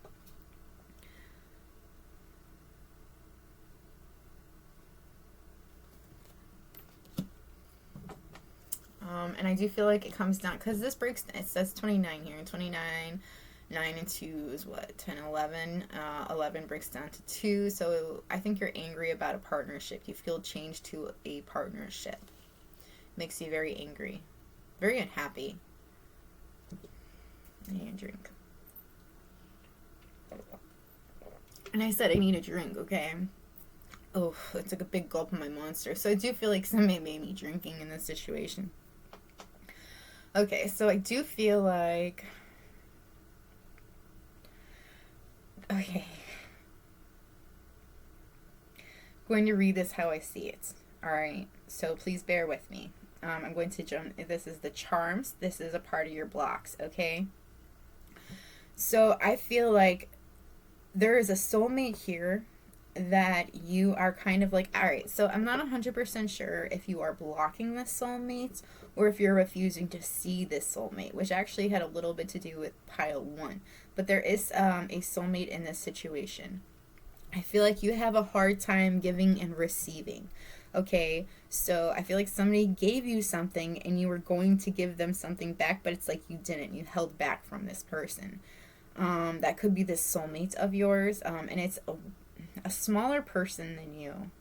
And I do feel like it comes down, because this breaks, it says 29 here, 29, 9 and 2 is what, 10, 11, 11 breaks down to 2, so I think you're angry about a partnership. You feel changed to a partnership. Makes you very angry, very unhappy. I need a drink. And I said I need a drink, okay? Oh, I took a big gulp of my Monster. So I do feel like somebody made me drinking in this situation. Okay, so I do feel like... Okay. I'm going to read this how I see it. Alright, so please bear with me. I'm going to jump... This is the charms. This is a part of your blocks, okay? So I feel like there is a soulmate here that you are kind of like, alright, so I'm not 100% sure if you are blocking this soulmate or if you're refusing to see this soulmate, which actually had a little bit to do with pile 1. But there is a soulmate in this situation. I feel like you have a hard time giving and receiving. Okay, so I feel like somebody gave you something and you were going to give them something back, but it's like you didn't. You held back from this person. That could be this soulmate of yours, and it's a smaller person than you.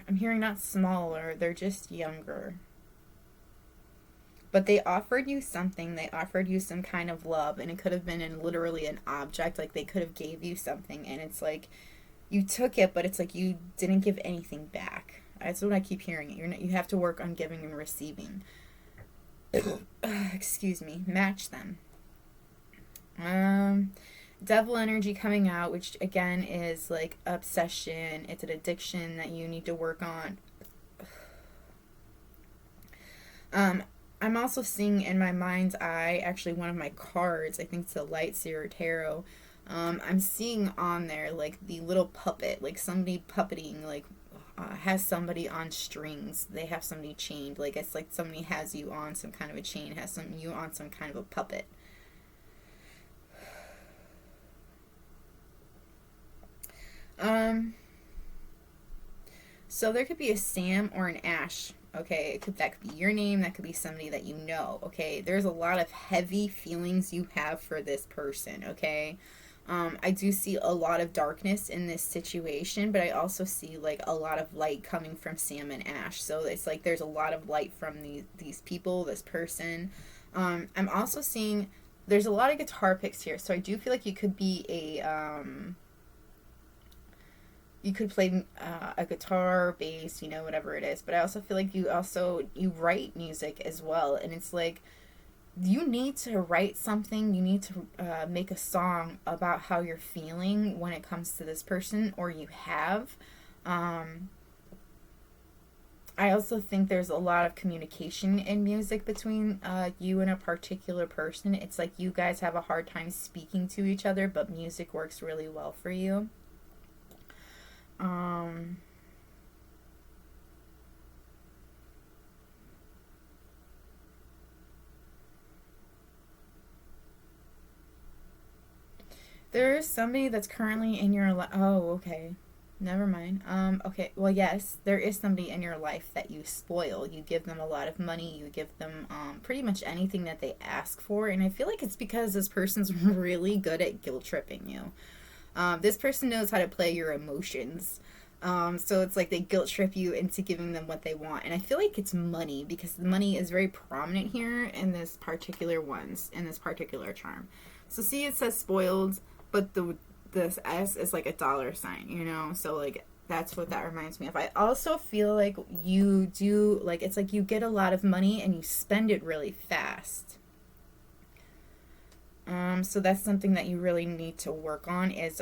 I'm hearing not smaller, they're just younger. But they offered you something. They offered you some kind of love, and it could have been in literally an object. Like they could have gave you something, and it's like you took it, but it's like you didn't give anything back. That's what I keep hearing. You have to work on giving and receiving. Excuse me. Match them. Devil energy coming out, which again is like obsession. It's an addiction that you need to work on. I'm also seeing in my mind's eye, actually one of my cards, I think it's the Light Seer Tarot. I'm seeing on there like the little puppet, like somebody puppeting, like has somebody on strings. They have somebody chained. Like it's like somebody has you on some kind of a chain, has you on some kind of a puppet. So there could be a Sam or an Ash. Okay, that could be your name. That could be somebody that you know. Okay, there's a lot of heavy feelings you have for this person. Okay, I do see a lot of darkness in this situation, but I also see like a lot of light coming from Sam and Ash. So it's like there's a lot of light from these people, this person. I'm also seeing there's a lot of guitar picks here, so I do feel like you could be you could play a guitar, bass, whatever it is. But I also feel like you write music as well, and it's like you need to write something. You need to make a song about how you're feeling when it comes to this person, or you have. I also think there's a lot of communication in music between you and a particular person. It's like you guys have a hard time speaking to each other, but music works really well for you. There is somebody that's currently in your life. Oh, okay. Never mind. Okay. Well, yes, there is somebody in your life that you spoil. You give them a lot of money. You give them pretty much anything that they ask for. And I feel like it's because this person's really good at guilt tripping you. This person knows how to play your emotions. So it's like they guilt trip you into giving them what they want. And I feel like it's money, because the money is very prominent here in this particular charm. So see, it says spoiled, but this S is like a dollar sign, so like that's what that reminds me of. I also feel like you do, like, it's like you get a lot of money and you spend it really fast. So that's something that you really need to work on, is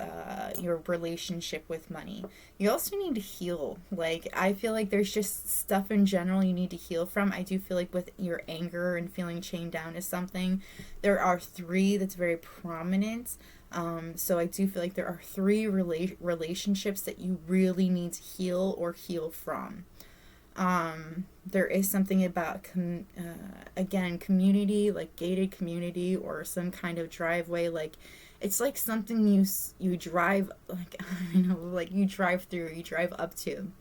your relationship with money. You also need to heal. Like, I feel like there's just stuff in general you need to heal from. I do feel like with your anger and feeling chained down to something, there are 3 that's very prominent. So I do feel like there are 3 relationships that you really need to heal or heal from. There is something about again, community, like gated community or some kind of driveway. Like it's like something you drive, like I don't know, like you drive through, you drive up to.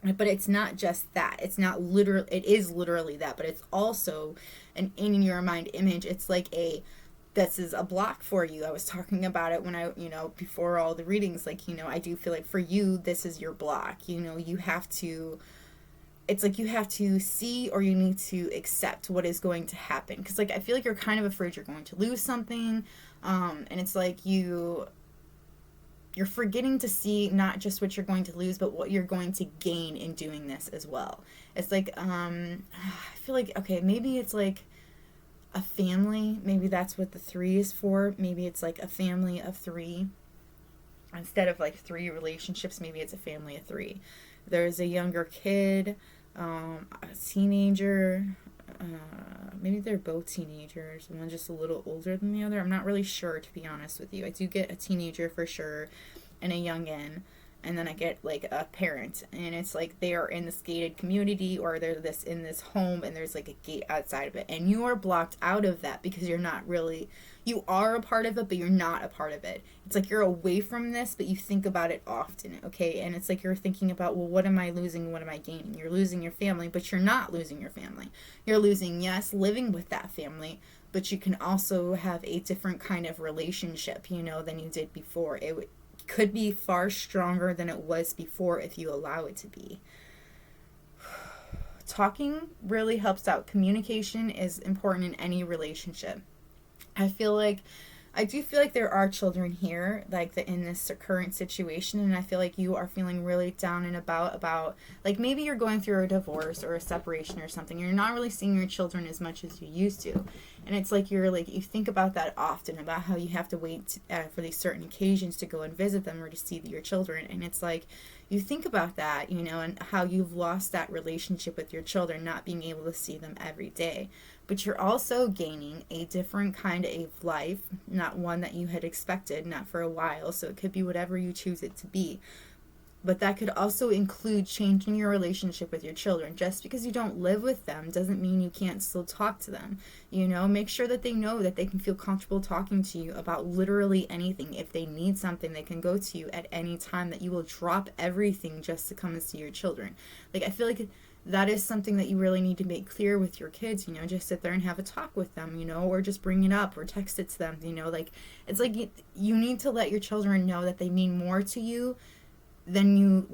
But it's not just that. It's not literal. It is literally that, but it's also an in your mind image. It's like this is a block for you. I was talking about it when before all the readings, like, I do feel like for you, this is your block. You have to, it's like you have to see, or you need to accept what is going to happen. Because, like, I feel like you're kind of afraid you're going to lose something. And it's like you're forgetting to see not just what you're going to lose, but what you're going to gain in doing this as well. It's like, I feel like, okay, maybe it's like a family. Maybe that's what the 3 is for. Maybe it's like a family of 3. Instead of like 3 relationships, maybe it's a family of 3. There's a younger kid, a teenager, maybe they're both teenagers, one just a little older than the other. I'm not really sure, to be honest with you. I do get a teenager for sure, and a youngin', and then I get like a parent, and it's like they are in this gated community, or they're in this home, and there's like a gate outside of it, and you are blocked out of that because you are a part of it, but you're not a part of it. It's like you're away from this, but you think about it often, okay? And it's like you're thinking about, well, what am I losing? What am I gaining? You're losing your family, but you're not losing your family. You're losing, yes, living with that family, but you can also have a different kind of relationship, than you did before. It could be far stronger than it was before if you allow it to be. talking really helps out. Communication is important in any relationship. I feel like I do feel like there are children here, like in this current situation, and I feel like you are feeling really down and about like maybe you're going through a divorce or a separation or something. And you're not really seeing your children as much as you used to, and it's like you think about that often, about how you have to wait for these certain occasions to go and visit them or to see your children, and it's like you think about that, and how you've lost that relationship with your children, not being able to see them every day. But you're also gaining a different kind of life, not one that you had expected, not for a while. So it could be whatever you choose it to be. But that could also include changing your relationship with your children. Just because you don't live with them doesn't mean you can't still talk to them. Make sure that they know that they can feel comfortable talking to you about literally anything. If they need something, they can go to you at any time, that you will drop everything just to come and see your children. Like, I feel like that is something that you really need to make clear with your kids, just sit there and have a talk with them, or just bring it up or text it to them, like, it's like you need to let your children know that they mean more to you than you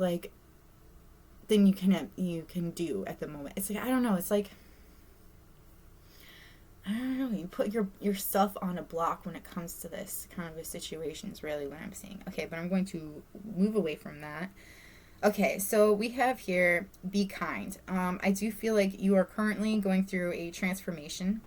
can do at the moment. It's like, I don't know, it's like, I don't know, you put yourself on a block when it comes to this kind of a situation is really what I'm saying. Okay, but I'm going to move away from that. Okay, so we have here, be kind. I do feel like you are currently going through a transformation,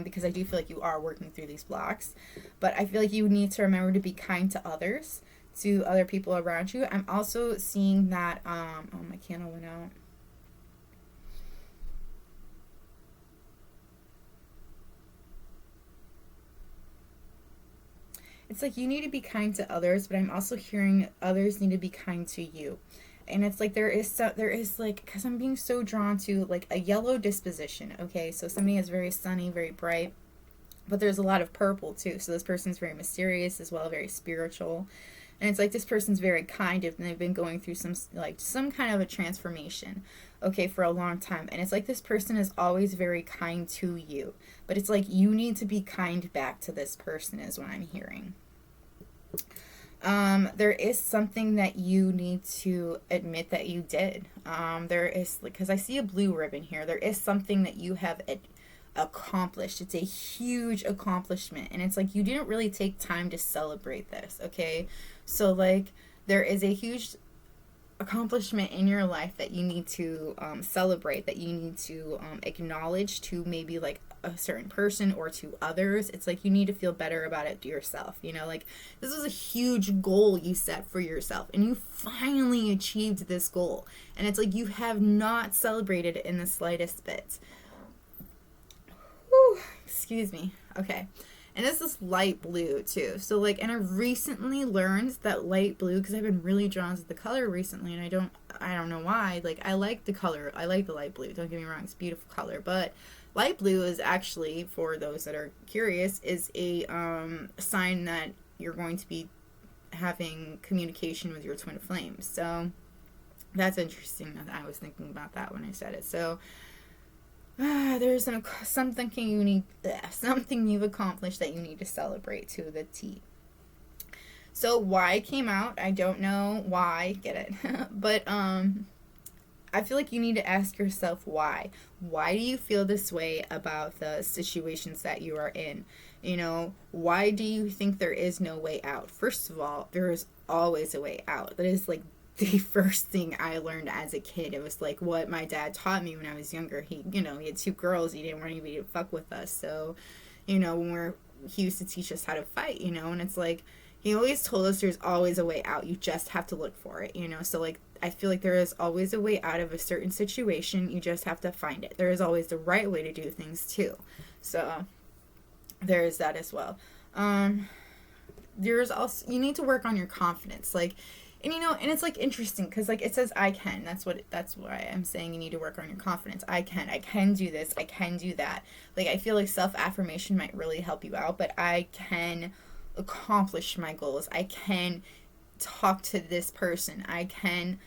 because I do feel like you are working through these blocks. But I feel like you need to remember to be kind to others, to other people around you. I'm also seeing that, oh, my candle went out. It's like you need to be kind to others, but I'm also hearing others need to be kind to you. And it's like there is like, because I'm being so drawn to like a yellow disposition. Okay, so somebody is very sunny, very bright, but there's a lot of purple too. So this person's very mysterious as well, very spiritual. And it's like this person's very kind, and they've been going through some kind of a transformation, okay, for a long time. And it's like this person is always very kind to you, but it's like you need to be kind back to this person is what I'm hearing. There is something that you need to admit that you did. There is, because I see a blue ribbon here. There is something that you have accomplished. It's a huge accomplishment, and it's like you didn't really take time to celebrate this, okay? So like there is a huge accomplishment in your life that you need to celebrate, that you need to acknowledge to maybe like a certain person or to others. It's like you need to feel better about it to yourself, like this was a huge goal you set for yourself, and you finally achieved this goal, and it's like you have not celebrated it in the slightest bit. Whew, excuse me. Okay. And this is light blue too. So like, and I recently learned that light blue, because I've been really drawn to the color recently, and I don't know why. Like, I like the color. I like the light blue. Don't get me wrong. It's a beautiful color. But light blue is actually, for those that are curious, is a sign that you're going to be having communication with your twin flames. So that's interesting that I was thinking about that when I said it. So there's something you've accomplished that you need to celebrate to the T. So why came out, I don't know why, get it? But I feel like you need to ask yourself why. Why do you feel this way about the situations that you are in? Why do you think there is no way out? First of all, there is always a way out. That is like the first thing I learned as a kid. It was like what my dad taught me when I was younger. He had two girls. He didn't want anybody to fuck with us. So, he used to teach us how to fight, and it's like, he always told us there's always a way out. You just have to look for it, So like, I feel like there is always a way out of a certain situation. You just have to find it. There is always the right way to do things too. So there is that as well. There's also, you need to work on your confidence. Like, and it's like interesting because like it says I can. That's why I'm saying you need to work on your confidence. I can do this. I can do that. Like, I feel like self-affirmation might really help you out, but I can accomplish my goals. I can talk to this person. I can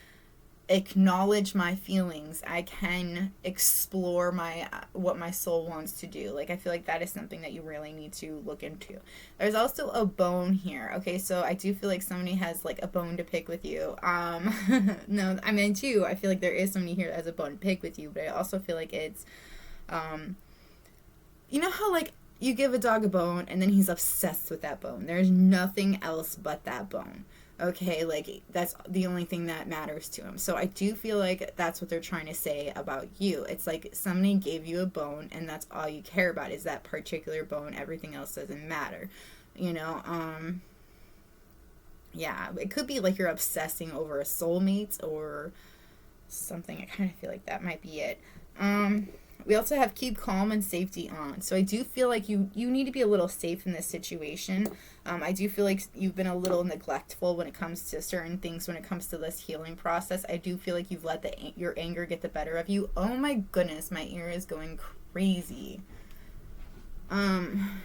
acknowledge my feelings. I can explore my what my soul wants to do. Like, I feel like that is something that you really need to look into. There's also a bone here. Okay, so I do feel like somebody has like a bone to pick with you. No, I mean too. I feel like there is somebody here that has a bone to pick with you, but I also feel like it's um you know how like you give a dog a bone and then he's obsessed with that bone. There's nothing else but that bone. Okay, like that's the only thing that matters to him. So I do feel like that's what they're trying to say about you. It's like somebody gave you a bone and that's all you care about is that particular bone. Everything else doesn't matter. You know, yeah, it could be like you're obsessing over a soulmate or something. I kind of feel like that might be it. We also have keep calm and safety on. So I do feel like you need to be a little safe in this situation. I do feel like you've been a little neglectful when it comes to certain things, when it comes to this healing process. I do feel like you've let your anger get the better of you. Oh my goodness, my ear is going crazy. I'm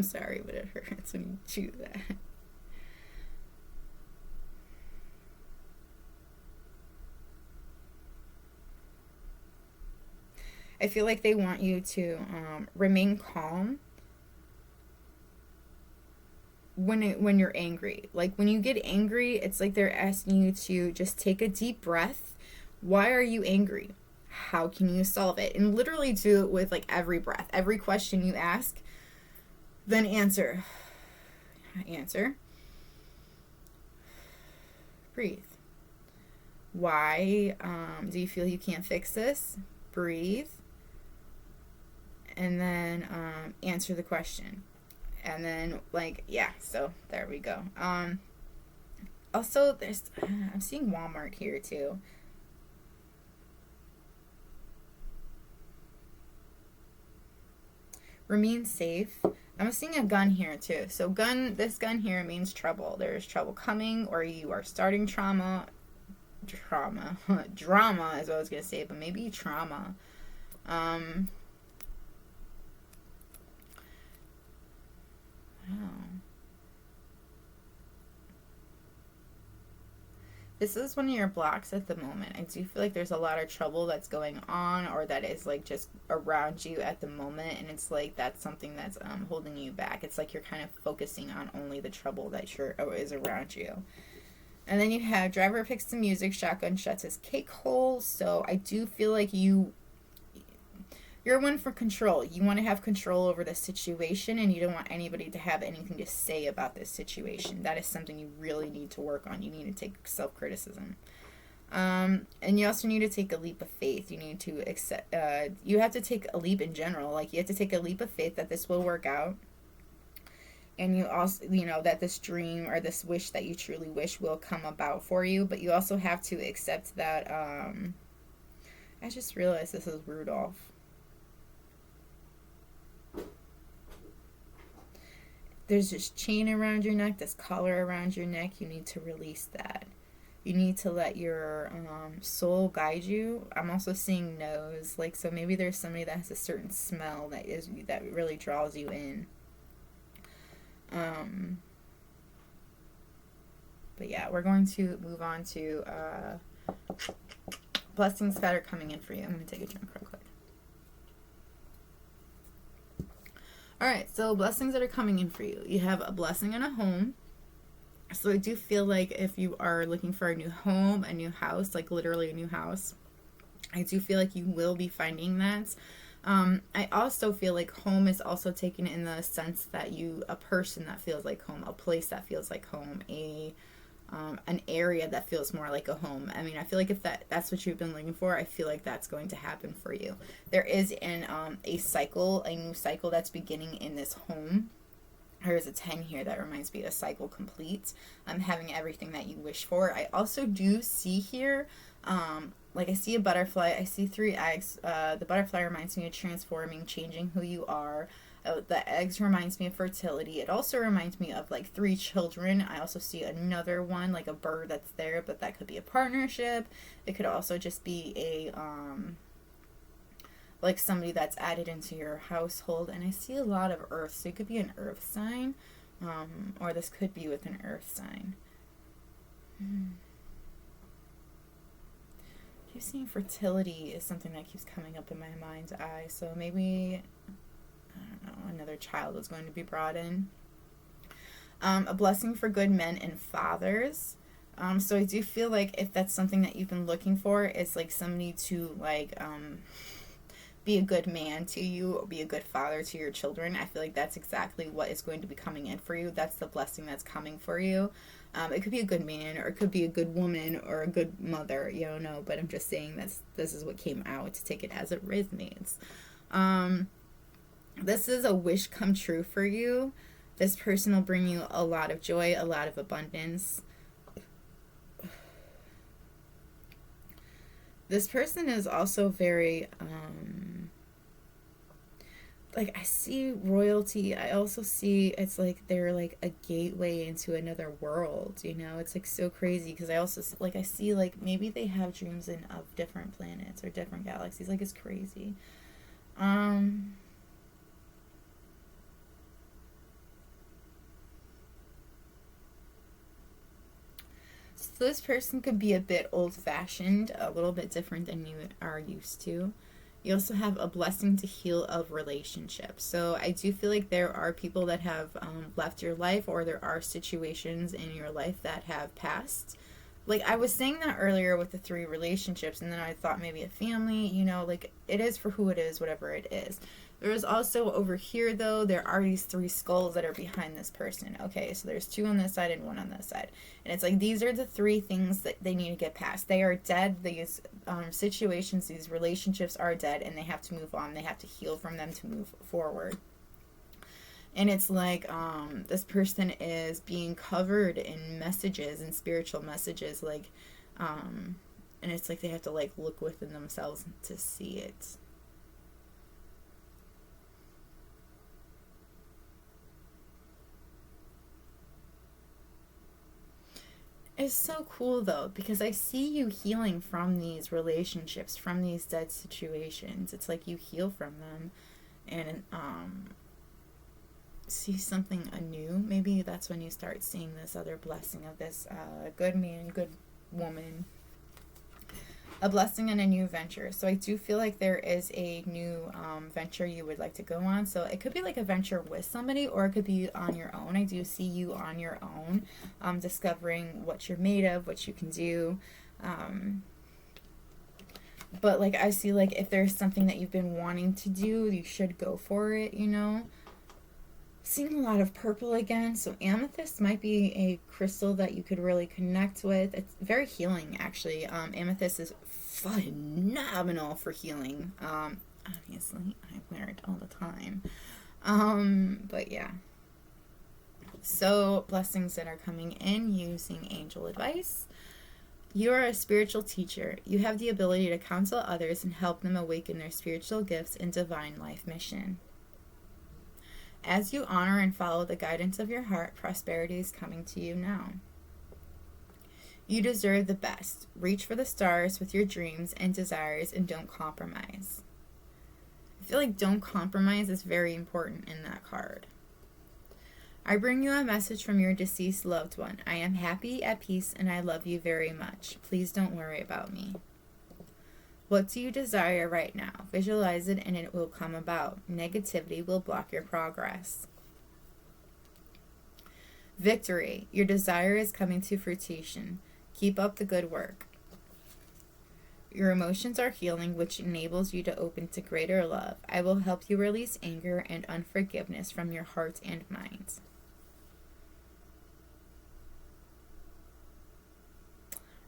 sorry, but it hurts when you chew that. I feel like they want you to remain calm when you're angry. Like when you get angry, it's like they're asking you to just take a deep breath. Why are you angry? How can you solve it? And literally do it with like every breath. Every question you ask, then answer. Answer. Breathe. Why do you feel you can't fix this? Breathe. And then answer the question. And then like, yeah, so there we go. Also there's I'm seeing Walmart here too. Remain safe. I'm seeing a gun here too. So this gun here means trouble. There's trouble coming, or you are starting drama drama is what I was gonna say, but maybe trauma. Wow. This is one of your blocks at the moment. I do feel like there's a lot of trouble that's going on, or that is like just around you at the moment, and it's like that's something that's holding you back. It's like you're kind of focusing on only the trouble that is around you. And then you have driver picks the music, shotgun shuts his cake hole. So I do feel like you're one for control. You want to have control over the situation, and you don't want anybody to have anything to say about this situation. That is something you really need to work on. You need to take self-criticism. And you also need to take a leap of faith. You need to accept, you have to take a leap in general. Like, you have to take a leap of faith that this will work out. And you also, that this dream or this wish that you truly wish will come about for you. But you also have to accept that, I just realized this is Rudolph. There's this chain around your neck, this collar around your neck. You need to release that. You need to let your soul guide you. I'm also seeing nose. Like, so maybe there's somebody that has a certain smell that really draws you in. But yeah, we're going to move on to blessings that are coming in for you. I'm going to take a drink real quick. Alright, so blessings that are coming in for you. You have a blessing in a home. So I do feel like if you are looking for a new home, a new house, like literally a new house, I do feel like you will be finding that. I also feel like home is also taken in the sense that a person that feels like home, a place that feels like home, an area that feels more like a home. I mean, I feel like if that's what you've been looking for, I feel like that's going to happen for you. There is a new cycle that's beginning in this home. There's a 10 here that reminds me of a cycle complete. Having everything that you wish for. I also do see here, like I see a butterfly, I see 3 eggs. The butterfly reminds me of transforming, changing who you are. The eggs reminds me of fertility. It also reminds me of like 3 children. I also see another one, like a bird that's there, but that could be a partnership. It could also just be a like somebody that's added into your household. And I see a lot of earth, so it could be an earth sign, or this could be with an earth sign. keep seeing fertility is something that keeps coming up in my mind's eye. So maybe, I don't know, another child is going to be brought in. A blessing for good men and fathers. So I do feel like if that's something that you've been looking for, it's like somebody to like be a good man to you or be a good father to your children. I feel like that's exactly what is going to be coming in for you. That's the blessing that's coming for you. It could be a good man, or it could be a good woman, or a good mother. You don't know, but I'm just saying this is what came out, to take it as it resonates. This is a wish come true for you. This person will bring you a lot of joy, a lot of abundance. This person is also very, like, I see royalty. I also see it's like they're like a gateway into another world, you know? It's like so crazy because I also, like, I see like maybe they have dreams of different planets or different galaxies. Like, it's crazy. So this person could be a bit old-fashioned, a little bit different than you are used to. You also have a blessing to heal of relationships. So I do feel like there are people that have left your life, or there are situations in your life that have passed. Like, I was saying that earlier with the 3 relationships, and then I thought maybe a family, you know, like, it is for who it is, whatever it is. There's also over here, though, there are these 3 skulls that are behind this person. Okay, so there's 2 on this side and 1 on this side. And it's like, these are the 3 things that they need to get past. They are dead. These situations, these relationships are dead, and they have to move on. They have to heal from them to move forward. And it's like this person is being covered in messages and spiritual messages, like, and it's like they have to like look within themselves to see it. It's so cool though, because I see you healing from these relationships, from these dead situations. It's like you heal from them, and see something anew. Maybe that's when you start seeing this other blessing of this good man, good woman. A blessing and a new venture. So I do feel like there is a new venture you would like to go on. So it could be like a venture with somebody, or it could be on your own. I do see you on your own, discovering what you're made of, what you can do. But like, I see like if there's something that you've been wanting to do, you should go for it, you know? Seeing a lot of purple again, so amethyst might be a crystal that you could really connect with. It's very healing, actually. Amethyst is phenomenal for healing. Obviously, I wear it all the time. But yeah. So, blessings that are coming in using angel advice. You are a spiritual teacher. You have the ability to counsel others and help them awaken their spiritual gifts and divine life mission. As you honor and follow the guidance of your heart, prosperity is coming to you now. You deserve the best. Reach for the stars with your dreams and desires, and don't compromise. I feel like don't compromise is very important in that card. I bring you a message from your deceased loved one. I am happy, at peace, and I love you very much. Please don't worry about me. What do you desire right now? Visualize it and it will come about. Negativity will block your progress. Victory. Your desire is coming to fruition. Keep up the good work. Your emotions are healing, which enables you to open to greater love. I will help you release anger and unforgiveness from your heart and mind.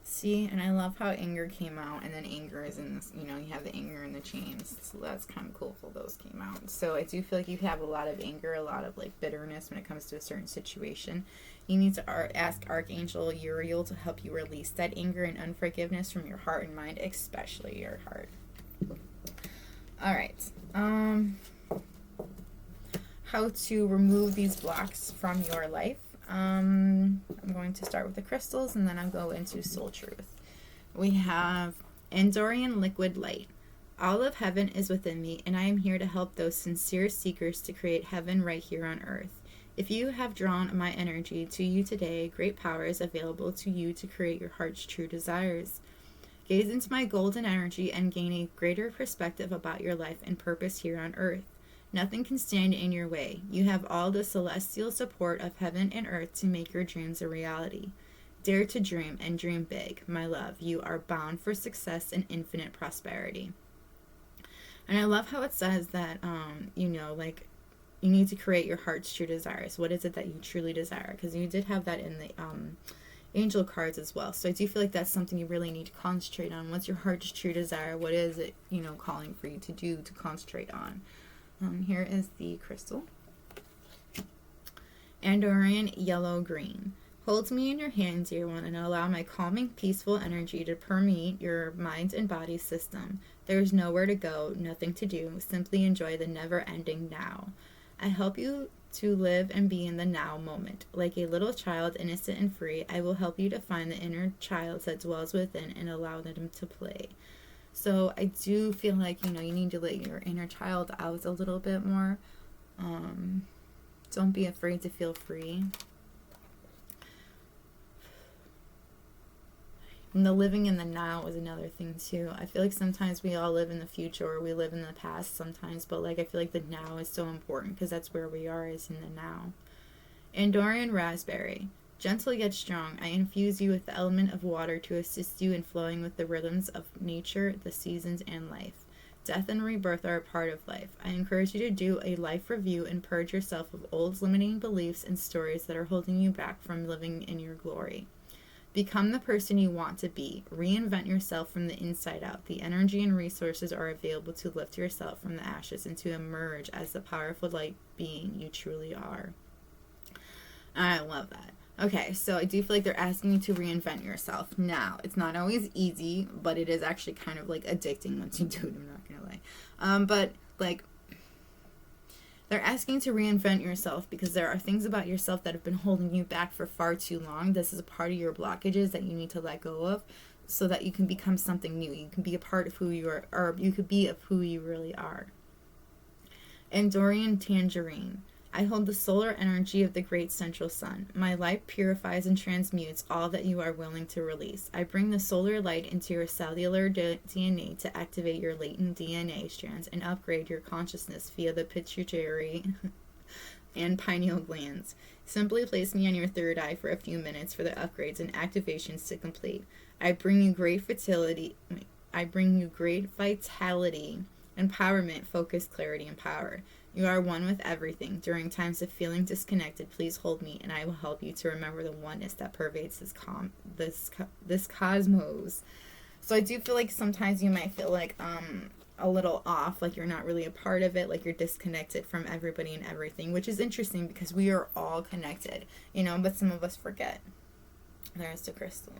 See, and I love how anger came out, and then anger is in this, you know, you have the anger and the chains, so that's kind of cool how those came out. So I do feel like you have a lot of anger, a lot of like bitterness when it comes to a certain situation. You need to ask Archangel Uriel to help you release that anger and unforgiveness from your heart and mind, especially your heart. All right. How to remove these blocks from your life. I'm going to start with the crystals, and then I'll go into soul truth. We have Endorian liquid light. All of heaven is within me, and I am here to help those sincere seekers to create heaven right here on earth. If you have drawn my energy to you today, great power is available to you to create your heart's true desires. Gaze into my golden energy and gain a greater perspective about your life and purpose here on earth. Nothing can stand in your way. You have all the celestial support of heaven and earth to make your dreams a reality. Dare to dream and dream big, my love. You are bound for success and infinite prosperity. And I love how it says that, you need to create your heart's true desires. What is it that you truly desire? Because you did have that in the angel cards as well. So I do feel like that's something you really need to concentrate on. What's your heart's true desire? What is it, calling for you to do, to concentrate on? Here is the crystal. Andorian yellow-green. Hold me in your hand, dear one, and allow my calming, peaceful energy to permeate your mind and body system. There is nowhere to go, nothing to do. Simply enjoy the never-ending now. I help you to live and be in the now moment. Like a little child, innocent and free, I will help you to find the inner child that dwells within and allow them to play. So I do feel like, you need to let your inner child out a little bit more. Don't be afraid to feel free. And the living in the now is another thing too. I feel like sometimes we all live in the future or we live in the past sometimes, but I feel like the now is so important because that's where we are, is in the now. Andorian raspberry. Gentle yet strong, I infuse you with the element of water to assist you in flowing with the rhythms of nature, the seasons, and life. Death and rebirth are a part of life. I encourage you to do a life review and purge yourself of old limiting beliefs and stories that are holding you back from living in your glory. Become the person you want to be. Reinvent yourself from the inside out. The energy and resources are available to lift yourself from the ashes and to emerge as the powerful light being you truly are. I love that. Okay, so I do feel like they're asking you to reinvent yourself. Now, it's not always easy, but it is actually kind of addicting once you do it, I'm not going to lie. They're asking to reinvent yourself because there are things about yourself that have been holding you back for far too long. This is a part of your blockages that you need to let go of so that you can become something new. You can be a part of who you are, or you could be of who you really are. Andorian tangerine. I hold the solar energy of the great central sun. My light purifies and transmutes all that you are willing to release. I bring the solar light into your cellular DNA to activate your latent DNA strands and upgrade your consciousness via the pituitary and pineal glands. Simply place me on your third eye for a few minutes for the upgrades and activations to complete. I bring you great vitality, empowerment, focus, clarity, and power. You are one with everything. During times of feeling disconnected, please hold me, and I will help you to remember the oneness that pervades this cosmos. So I do feel like sometimes you might feel like a little off, like you're not really a part of it, like you're disconnected from everybody and everything, which is interesting because we are all connected, but some of us forget. There's the crystal.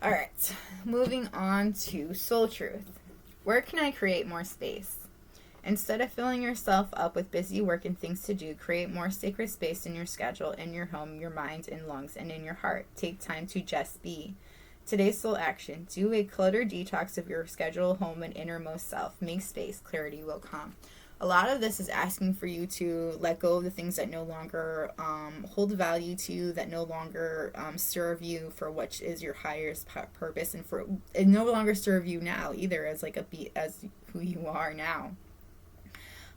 All right, moving on to soul truth. Where can I create more space? Instead of filling yourself up with busy work and things to do, create more sacred space in your schedule, in your home, your mind and lungs, and in your heart. Take time to just be. Today's soul action. Do a clutter detox of your schedule, home, and innermost self. Make space. Clarity will come. A lot of this is asking for you to let go of the things that no longer hold value to you, that no longer serve you for what is your highest purpose, and no longer serve you now either as as who you are now.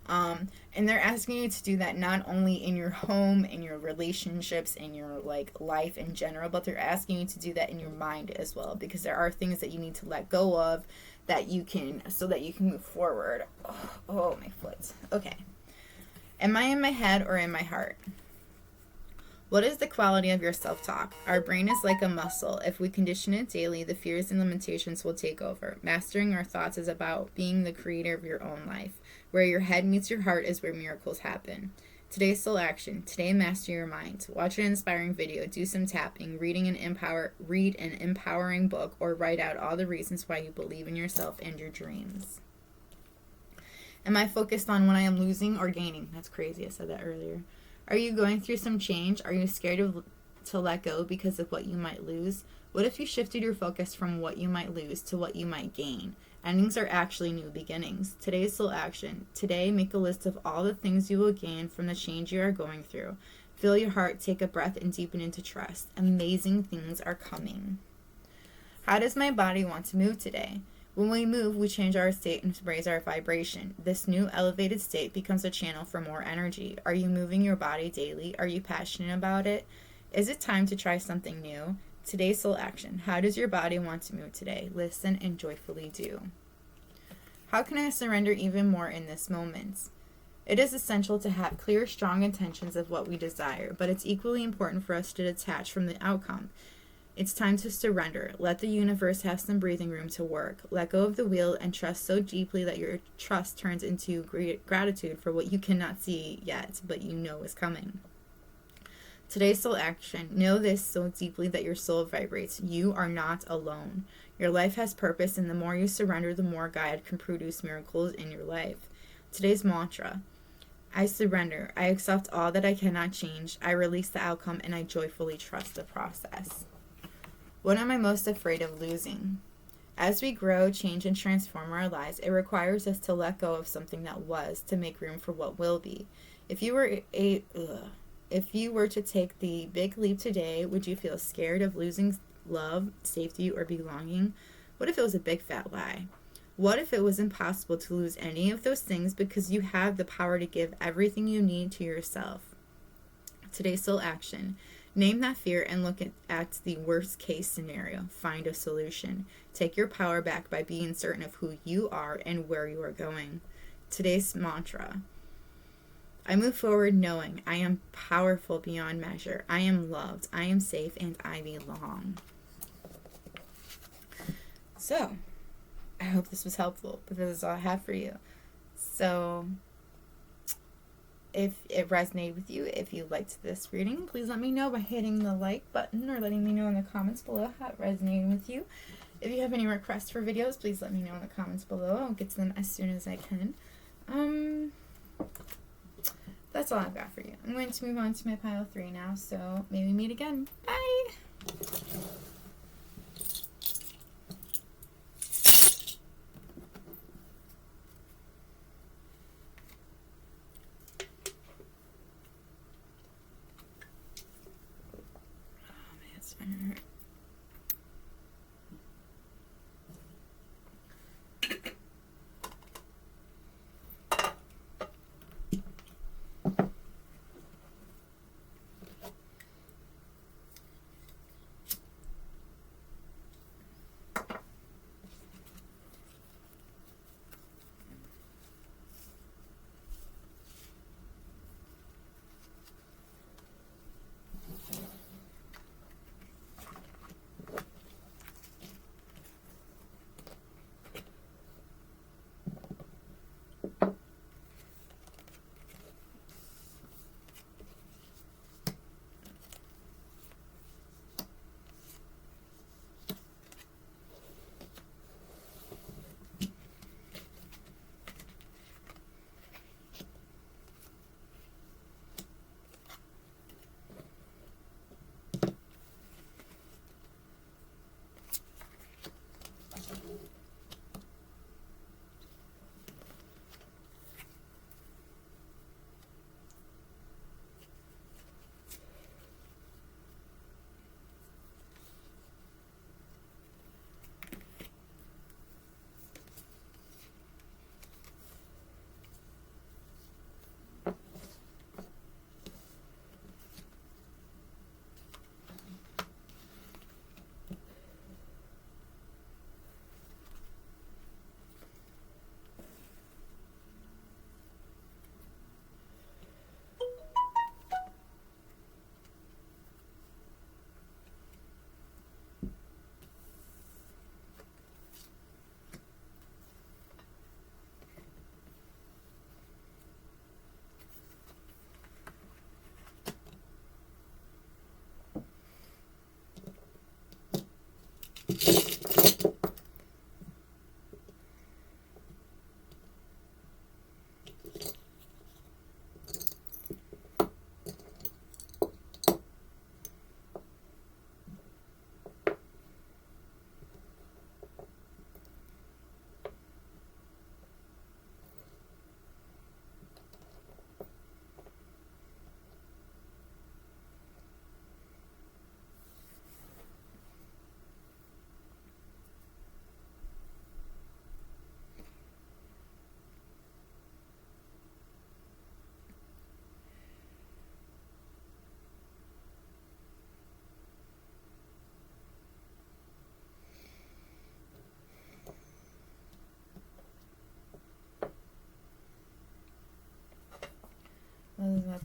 And they're asking you to do that not only in your home, in your relationships, in your life in general, but they're asking you to do that in your mind as well, because there are things that you need to let go of so that you can move forward. Oh, my foot. Okay. Am I in my head or in my heart? What is the quality of your self-talk? Our brain is like a muscle. If we condition it daily, the fears and limitations will take over. Mastering our thoughts is about being the creator of your own life. Where your head meets your heart is where miracles happen. Today's soul action. Today, master your mind. Watch an inspiring video, do some tapping, read an empowering book, or write out all the reasons why you believe in yourself and your dreams. Am I focused on what I am losing or gaining? That's crazy. I said that earlier. Are you going through some change? Are you scared to let go because of what you might lose? What if you shifted your focus from what you might lose to what you might gain? Endings are actually new beginnings. Today's soul action. Today, make a list of all the things you will gain from the change you are going through. Feel your heart, take a breath, and deepen into trust. Amazing things are coming. How does my body want to move today? When we move, we change our state and raise our vibration. This new elevated state becomes a channel for more energy. Are you moving your body daily? Are you passionate about it? Is it time to try something new? Today's soul action. How does your body want to move today? Listen and joyfully do. How can I surrender even more in this moment? It is essential to have clear, strong intentions of what we desire, but it's equally important for us to detach from the outcome. It's time to surrender. Let the universe have some breathing room to work. Let go of the wheel and trust so deeply that your trust turns into gratitude for what you cannot see yet, but you know is coming. Today's soul action. Know this so deeply that your soul vibrates. You are not alone. Your life has purpose, and the more you surrender, the more God can produce miracles in your life. Today's mantra. I surrender. I accept all that I cannot change. I release the outcome, and I joyfully trust the process. What am I most afraid of losing? As we grow, change, and transform our lives, it requires us to let go of something that was to make room for what will be. If you were to take the big leap today, would you feel scared of losing love, safety, or belonging? What if it was a big fat lie? What if it was impossible to lose any of those things because you have the power to give everything you need to yourself? Today's soul action. Name that fear and look at the worst case scenario. Find a solution. Take your power back by being certain of who you are and where you are going. Today's mantra. I move forward knowing I am powerful beyond measure. I am loved. I am safe, and I belong. So, I hope this was helpful, but this is all I have for you. So, if it resonated with you, if you liked this reading, please let me know by hitting the like button or letting me know in the comments below how it resonated with you. If you have any requests for videos, please let me know in the comments below. I'll get to them as soon as I can. That's all I've got for you. I'm going to move on to my pile 3 now, so maybe meet again. Bye!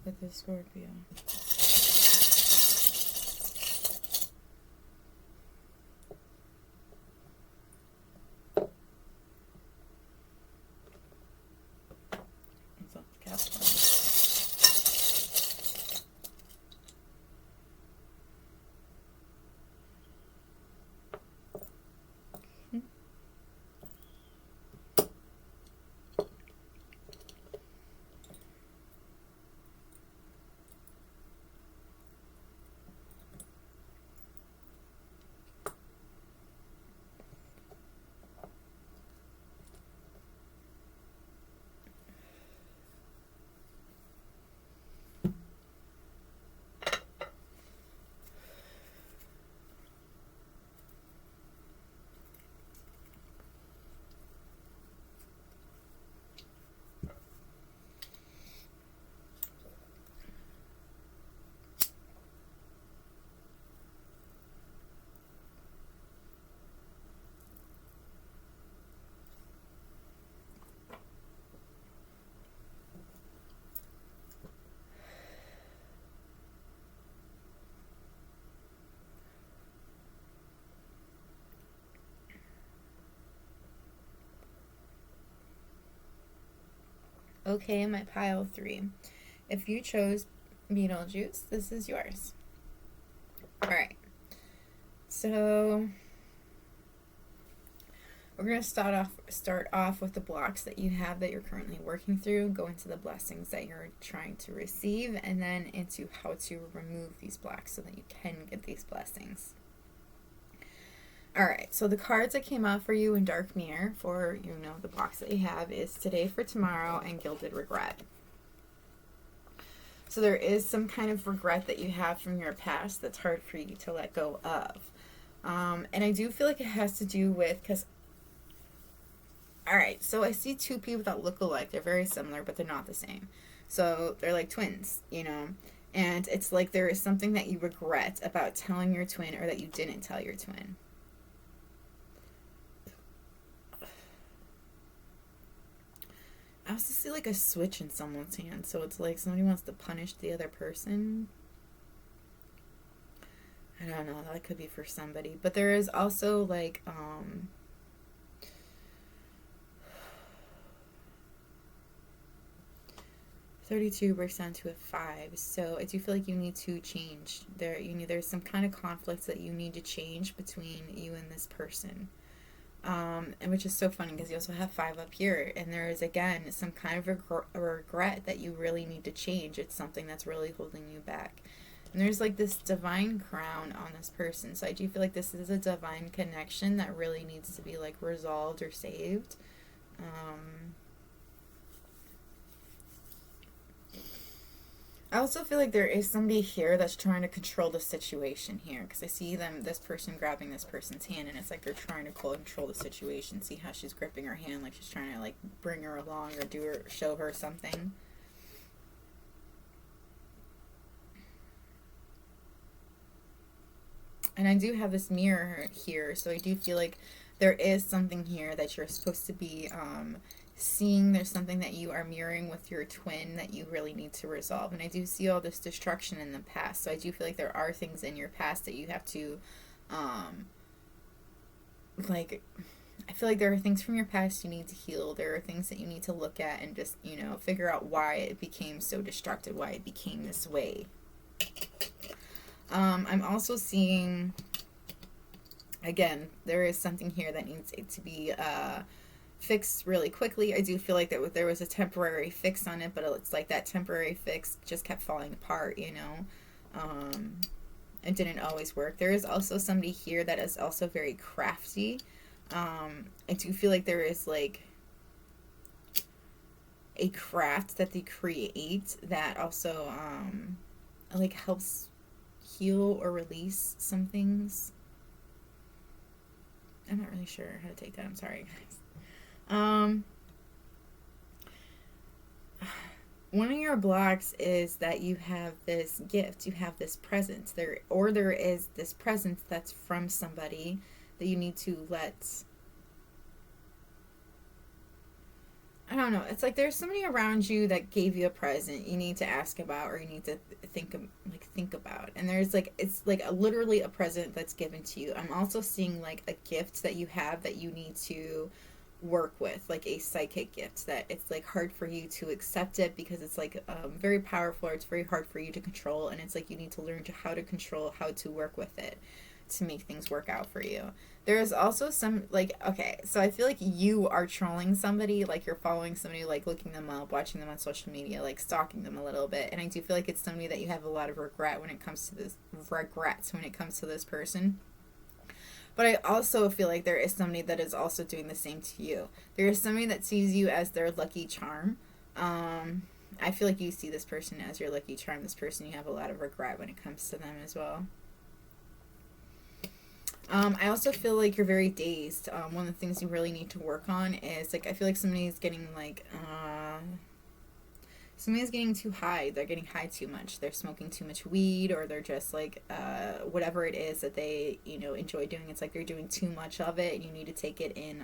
with the Scorpio. It's off the Capricorn. Okay, my pile 3. If you chose Beetlejuice, this is yours. Alright. So we're going to start off with the blocks that you have that you're currently working through, go into the blessings that you're trying to receive, and then into how to remove these blocks so that you can get these blessings. Alright, so the cards that came out for you in Dark Mirror for, the blocks that you have is Today for Tomorrow and Gilded Regret. So there is some kind of regret that you have from your past that's hard for you to let go of. And I do feel like it has to do with, alright, so I see two people that look alike. They're very similar, but they're not the same. So they're like twins, and it's like there is something that you regret about telling your twin or that you didn't tell your twin. I also see like a switch in someone's hand, so it's like somebody wants to punish the other person. I don't know, that could be for somebody. But there is also like 32% to a 5. So I do feel like you need to change. There's some kind of conflicts that you need to change between you and this person. And which is so funny because you also have 5 up here, and there is again some kind of regret that you really need to change. It's something that's really holding you back, and there's like this divine crown on this person. So I do feel like this is a divine connection that really needs to be like resolved or saved. I also feel like there is somebody here that's trying to control the situation here, because I see this person grabbing this person's hand, and it's like they're trying to control the situation. See how she's gripping her hand, like she's trying to like bring her along or show her something. And I do have this mirror here, so I do feel like there is something here that you're supposed to be seeing. There's something that you are mirroring with your twin that you really need to resolve. And I do see all this destruction in the past, so I do feel like there are things in your past that you have to I feel like there are things from your past you need to heal. There are things that you need to look at and just figure out why it became so destructive, why it became this way. I'm also seeing, again, there is something here that needs to be fixed really quickly. I do feel like that there was a temporary fix on it, but it's like that temporary fix just kept falling apart, it didn't always work. There is also somebody here that is also very crafty. I do feel like there is like a craft that they create that also like helps heal or release some things. I'm not really sure how to take that. I'm sorry, guys. One of your blocks is that you have this gift, you have this presence there, or there is this presence that's from somebody that you need to let, I don't know. It's like there's somebody around you that gave you a present you need to ask about, or you need to think about. And there's like, it's like literally a present that's given to you. I'm also seeing like a gift that you have that you need to work with, like a psychic gift that it's like hard for you to accept it because it's like very powerful, or it's very hard for you to control, and it's like you need to learn to how to control, how to work with it to make things work out for you. There is also some, like, okay, so I feel like you are trolling somebody, like you're following somebody, like looking them up, watching them on social media, like stalking them a little bit, and I do feel like it's somebody that you have a lot of regrets when it comes to this person. But I also feel like there is somebody that is also doing the same to you. There is somebody that sees you as their lucky charm. I feel like you see this person as your lucky charm. This person, you have a lot of regret when it comes to them as well. I also feel like you're very dazed. One of the things you really need to work on is, like, I feel like somebody's getting, like, somebody's getting too high. They're getting high too much. They're smoking too much weed, or they're just, like, whatever it is that they, enjoy doing. It's like they're doing too much of it, and you need to take it in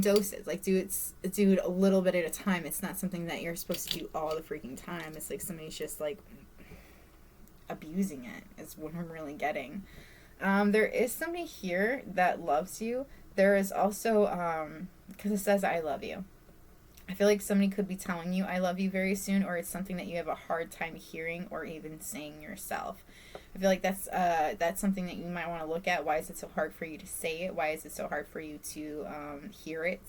doses. Like, do it a little bit at a time. It's not something that you're supposed to do all the freaking time. It's like somebody's just, like, abusing it is what I'm really getting. There is somebody here that loves you. There is also, because it says I love you. I feel like somebody could be telling you I love you very soon, or it's something that you have a hard time hearing or even saying yourself. I feel like that's something that you might want to look at. Why is it so hard for you to say it? Why is it so hard for you to hear it?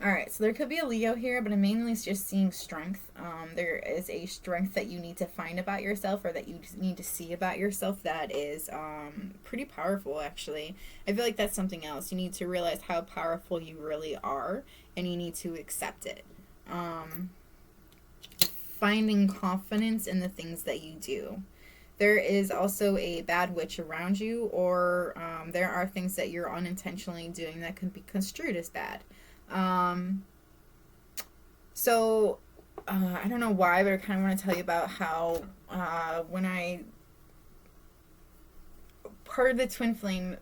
Alright, so there could be a Leo here, but I'm mainly just seeing strength. There is a strength that you need to find about yourself, or that you need to see about yourself, that is pretty powerful, actually. I feel like that's something else. You need to realize how powerful you really are, and you need to accept it. Finding confidence in the things that you do. There is also a bad witch around you, or there are things that you're unintentionally doing that can be construed as bad. So I don't know why, but I kind of want to tell you about how when I part of the twin flame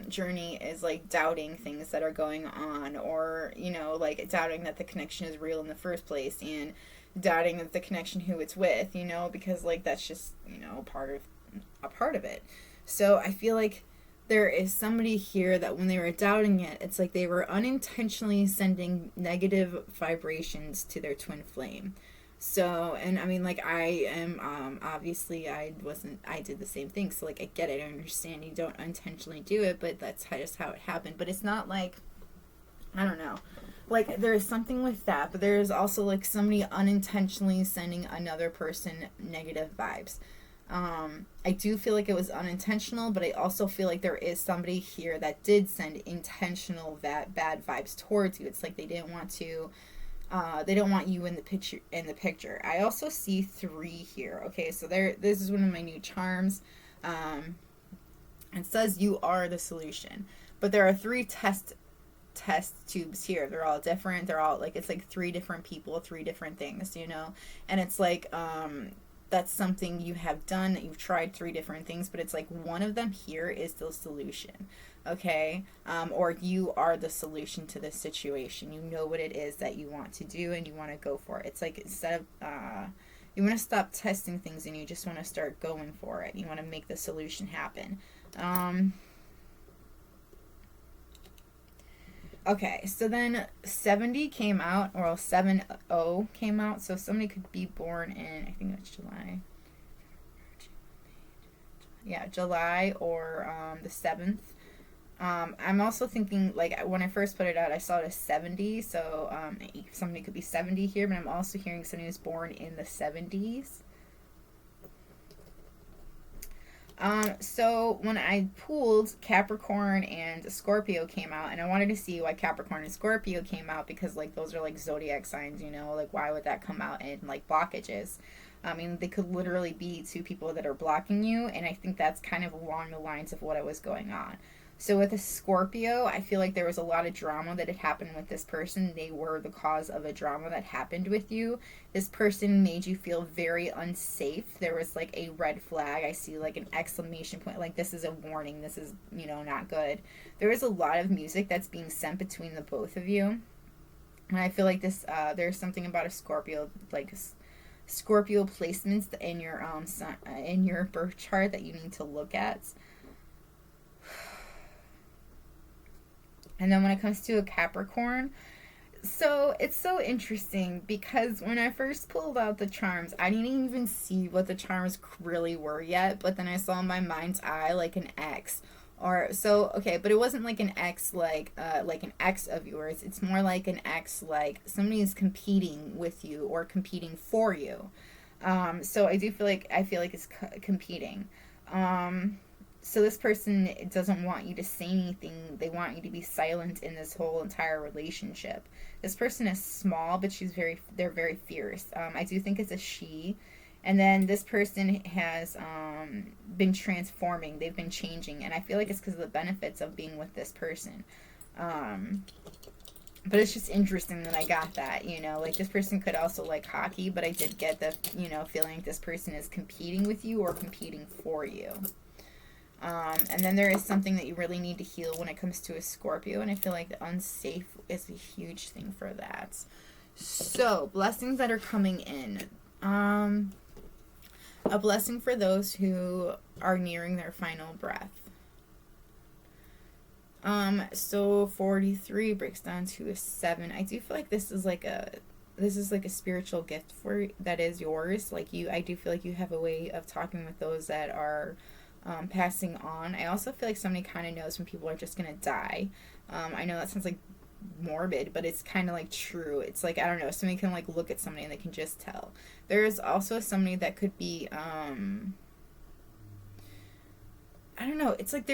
journey is like doubting things that are going on, or like doubting that the connection is real in the first place, and doubting that the connection who it's with, because like that's just a part of it. So I feel like there is somebody here that when they were doubting it, it's like they were unintentionally sending negative vibrations to their twin flame. So, and I mean, like, I am, obviously I did the same thing. So, like, I get it. I understand you don't intentionally do it, but that's just how it happened. But it's not like, I don't know. Like, there is something with that, but there is also, like, somebody unintentionally sending another person negative vibes. I do feel like it was unintentional, but I also feel like there is somebody here that did send intentional bad vibes towards you. It's like they didn't want to, they don't want you in the picture. I also see 3 here. Okay, so this is one of my new charms. It says you are the solution, but there are 3 test tubes here. They're all different. They're all like, it's like 3 different people, 3 different things, and it's like, that's something you have done, that you've tried 3 different things, but it's like one of them here is the solution, okay? Or you are the solution to this situation. You know what it is that you want to do, and you want to go for it. It's like, instead of, you want to stop testing things, and you just want to start going for it. You want to make the solution happen. Okay, so then 70 came out, or 70 came out, so somebody could be born in, I think it's July. Yeah, July, or the 7th. I'm also thinking, like, when I first put it out, I saw it as 70, so somebody could be 70 here, but I'm also hearing somebody who's born in the 70s. So when I pulled, Capricorn and Scorpio came out, and I wanted to see why Capricorn and Scorpio came out, because like those are like zodiac signs, like why would that come out in like blockages? I mean, they could literally be 2 people that are blocking you, and I think that's kind of along the lines of what was going on. So with a Scorpio, I feel like there was a lot of drama that had happened with this person. They were the cause of a drama that happened with you. This person made you feel very unsafe. There was like a red flag. I see like an exclamation point. Like, this is a warning. This is, not good. There is a lot of music that's being sent between the both of you. And I feel like there's something about a Scorpio, like Scorpio placements in your in your birth chart that you need to look at. And then when it comes to a Capricorn, so it's so interesting because when I first pulled out the charms, I didn't even see what the charms really were yet, but then I saw in my mind's eye like an X. Or so okay, but it wasn't like an X like an ex of yours. It's more like an X like somebody's competing with you or competing for you. So I feel like it's competing. So this person doesn't want you to say anything. They want you to be silent in this whole entire relationship. This person is small, but they're very fierce. I do think it's a she. And then this person has been transforming. They've been changing. And I feel like it's because of the benefits of being with this person. But it's just interesting that I got that, like this person could also like hockey, but I did get the, feeling like this person is competing with you or competing for you. And then there is something that you really need to heal when it comes to a Scorpio, and I feel like unsafe is a huge thing for that. So, blessings that are coming in. A blessing for those who are nearing their final breath. So 43 breaks down to a 7. I do feel like this is like a spiritual gift that is yours. I do feel like you have a way of talking with those that are passing on. I also feel like somebody kind of knows when people are just gonna die. I know that sounds like morbid, but it's kind of like true. It's like, I don't know, somebody can like look at somebody and they can just tell. There's also somebody that could be I don't know, it's like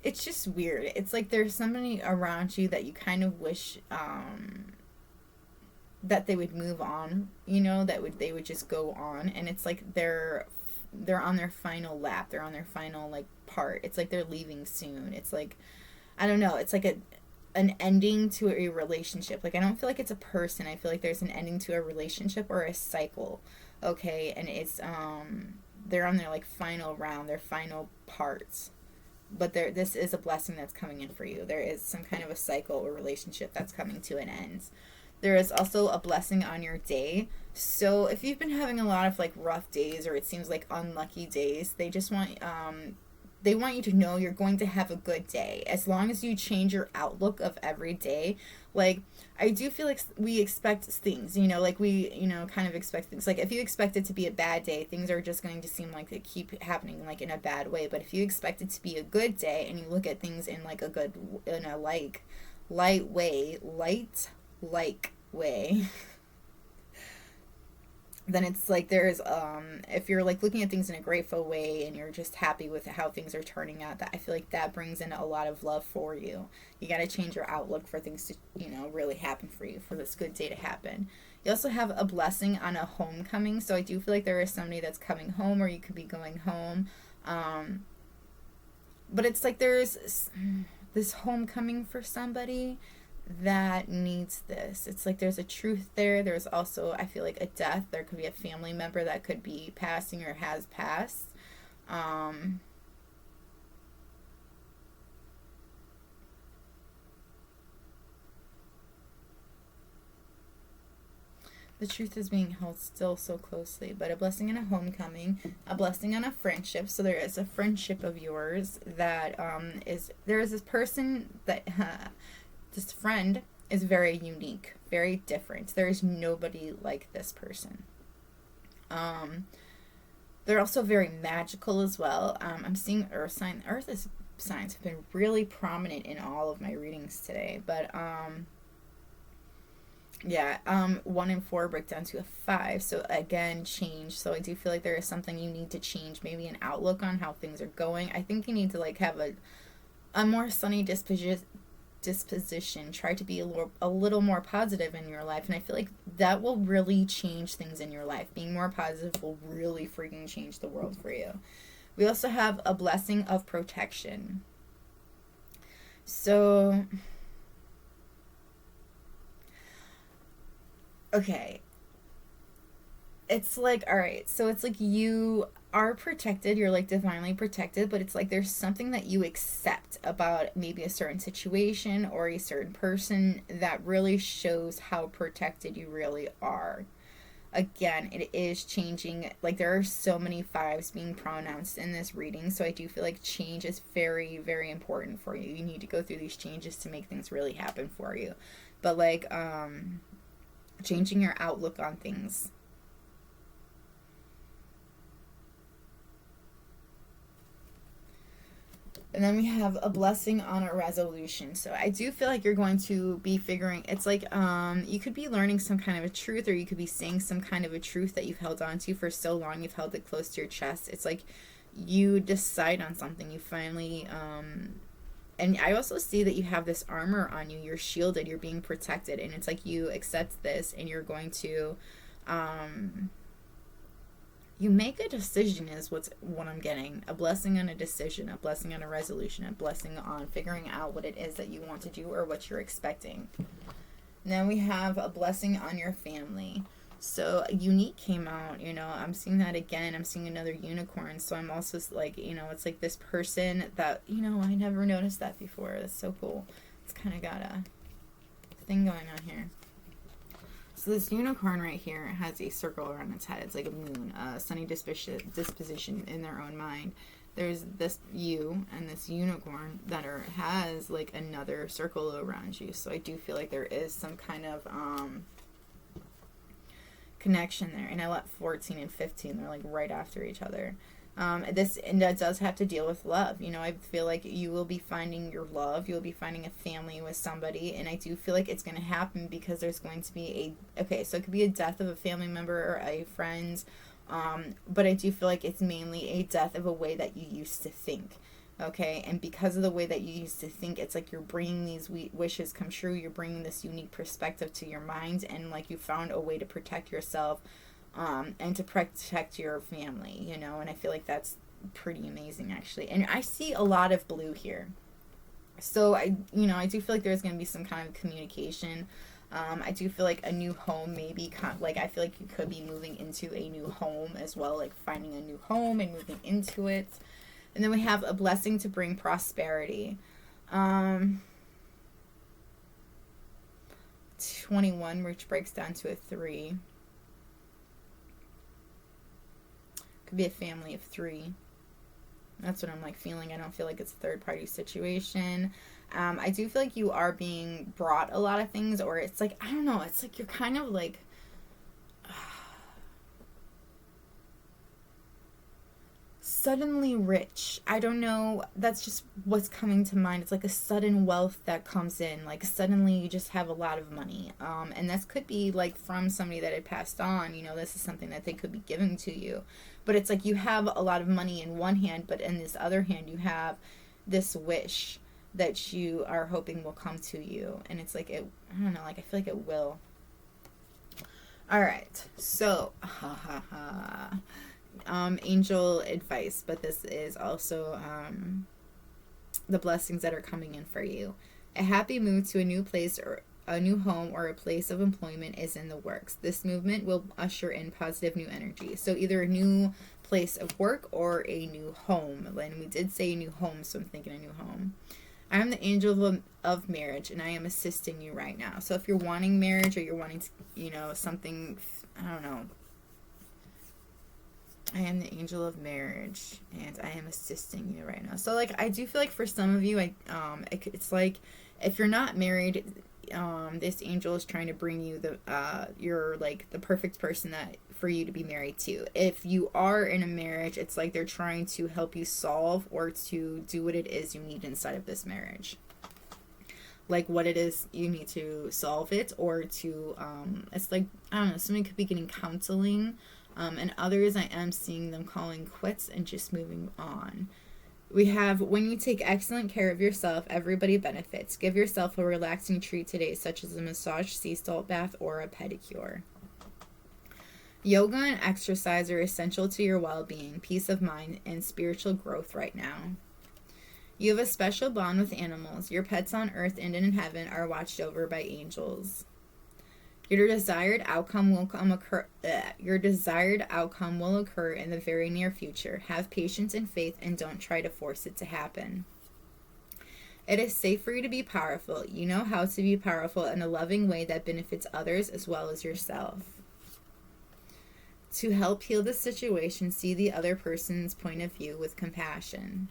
it's just weird. It's like there's somebody around you that you kind of wish that they would move on, they would just go on, and it's like they're on their final lap. They're on their final like part. It's like they're leaving soon. It's like, I don't know, it's like an ending to a relationship. Like, I don't feel like it's a person. I feel like there's an ending to a relationship or a cycle. Okay, and it's they're on their like final round, their final parts. But this is a blessing that's coming in for you. There is some kind of a cycle or relationship that's coming to an end. There is also a blessing on your day. So if you've been having a lot of like rough days, or it seems like unlucky days, they just want you to know you're going to have a good day as long as you change your outlook of every day. Like, I do feel like we expect things, like we, kind of expect things. Like, if you expect it to be a bad day, things are just going to seem like they keep happening like in a bad way. But if you expect it to be a good day and you look at things in like in a like light way, then it's like there's if you're like looking at things in a grateful way and you're just happy with how things are turning out, that I feel like that brings in a lot of love for you. You got to change your outlook for things to really happen for you, for this good day to happen. You also have a blessing on a homecoming, so I do feel like there is somebody that's coming home, or you could be going home, but it's like there's this homecoming for somebody that needs this. It's like there's a truth there. There's also, I feel like, a death. There could be a family member that could be passing or has passed. The truth is being held still so closely, but a blessing and a homecoming, a blessing and a friendship. So there is a friendship of yours that there is this person that this friend is very unique, very different. There is nobody like this person. They're also very magical as well. I'm seeing Earth signs have been really prominent in all of my readings today. But yeah, 1 and 4 break down to a 5. So again, change. So I do feel like there is something you need to change, maybe an outlook on how things are going. I think you need to like have a more sunny disposition. Try to be a little more positive in your life. And I feel like that will really change things in your life. Being more positive will really freaking change the world for you. We also have a blessing of protection. So, okay. It's like, all right, so it's like you are protected, you're like divinely protected, but it's like there's something that you accept about maybe a certain situation or a certain person that really shows how protected you really are. Again, it is changing. Like, there are so many fives being pronounced in this reading, so I do feel like change is very, very important for you. You need to go through these changes to make things really happen for you. But like, changing your outlook on things. And then we have a blessing on a resolution. So I do feel like you're going to be figuring, it's like you could be learning some kind of a truth, or you could be saying some kind of a truth that you've held on to for so long. You've held it close to your chest. It's like you decide on something. You finally and I also see that you have this armor on you. You're shielded. You're being protected. And it's like you accept this, and you're going to you make a decision is what I'm getting. A blessing on a decision, a blessing on a resolution, a blessing on figuring out what it is that you want to do or what you're expecting. And then we have a blessing on your family. So unique came out, I'm seeing that again. I'm seeing another unicorn. So I'm also like, it's like this person that, I never noticed that before. That's so cool. It's kind of got a thing going on here. So this unicorn right here has a circle around its head. It's like a moon, a sunny disposition in their own mind. There's this you and this unicorn that has like another circle around you. So I do feel like there is some kind of connection there. And I let 14 and 15, they're like right after each other. And that does have to deal with love. I feel like you will be finding your love. You'll be finding a family with somebody. And I do feel like it's going to happen because there's going to be so it could be a death of a family member or a friend. But I do feel like it's mainly a death of a way that you used to think. Okay. And because of the way that you used to think, it's like you're bringing these wishes come true. You're bringing this unique perspective to your mind. And like you found a way to protect yourself. And to protect your family, and I feel like that's pretty amazing, actually. And I see a lot of blue here. So I do feel like there's going to be some kind of communication. I do feel like a new home, maybe, like, I feel like you could be moving into a new home as well, like finding a new home and moving into it. And then we have a blessing to bring prosperity. 21, which breaks down to a 3. Could be a family of 3. That's what I'm like feeling. I don't feel like it's a third party situation. I do feel like you are being brought a lot of things, or it's like, I don't know, it's like you're kind of like suddenly rich. I don't know. That's just what's coming to mind. It's like a sudden wealth that comes in. Like suddenly you just have a lot of money. And this could be like from somebody that had passed on. This is something that they could be giving to you. But it's like you have a lot of money in one hand, but in this other hand you have this wish that you are hoping will come to you. And it's like, I don't know, like I feel like it will. All right. So, angel advice, but this is also the blessings that are coming in for you. A happy move to a new place or a new home or a place of employment is in the works. This movement will usher in positive new energy. So either a new place of work or a new home. And we did say a new home, so I'm thinking a new home. I am the angel of marriage, and I am assisting you right now. So if you're wanting marriage, or you're wanting to, something, I don't know. I am the angel of marriage, and I am assisting you right now. So, like, I do feel like for some of you, it's like, if you're not married, this angel is trying to bring you you're like the perfect person that for you to be married to. If you are in a marriage, it's like they're trying to help you solve or to do what it is you need inside of this marriage. Like what it is you need to solve it, or to, it's like, I don't know, somebody could be getting counseling. And others, I am seeing them calling quits and just moving on. We have, when you take excellent care of yourself, everybody benefits. Give yourself a relaxing treat today, such as a massage, sea salt bath, or a pedicure. Yoga and exercise are essential to your well-being, peace of mind, and spiritual growth right now. You have a special bond with animals. Your pets on earth and in heaven are watched over by angels. Your desired outcome will occur in the very near future. Have patience and faith and don't try to force it to happen. It is safe for you to be powerful. You know how to be powerful in a loving way that benefits others as well as yourself. To help heal the situation, see the other person's point of view with compassion.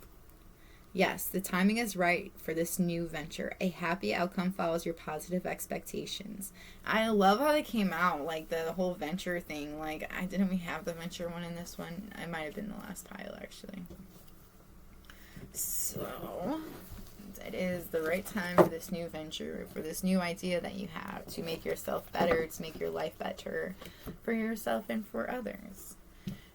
Yes, the timing is right for this new venture. A happy outcome follows your positive expectations. I love how they came out, like the whole venture thing. Like, didn't we have the venture one in this one? I might have been the last pile, actually. So, it is the right time for this new venture, for this new idea that you have to make yourself better, to make your life better for yourself and for others.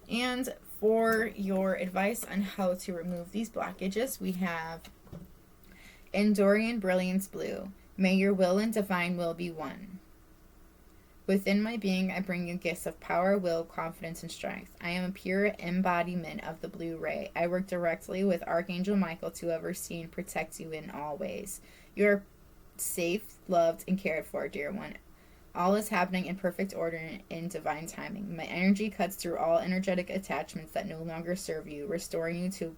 And for your advice on how to remove these blockages, we have Andorian Brilliance Blue. May your will and divine will be one. Within my being, I bring you gifts of power, will, confidence, and strength. I am a pure embodiment of the blue ray. I work directly with Archangel Michael to oversee and protect you in all ways. You are safe, loved, and cared for, dear one. All is happening in perfect order and in divine timing. My energy cuts through all energetic attachments that no longer serve you, restoring you to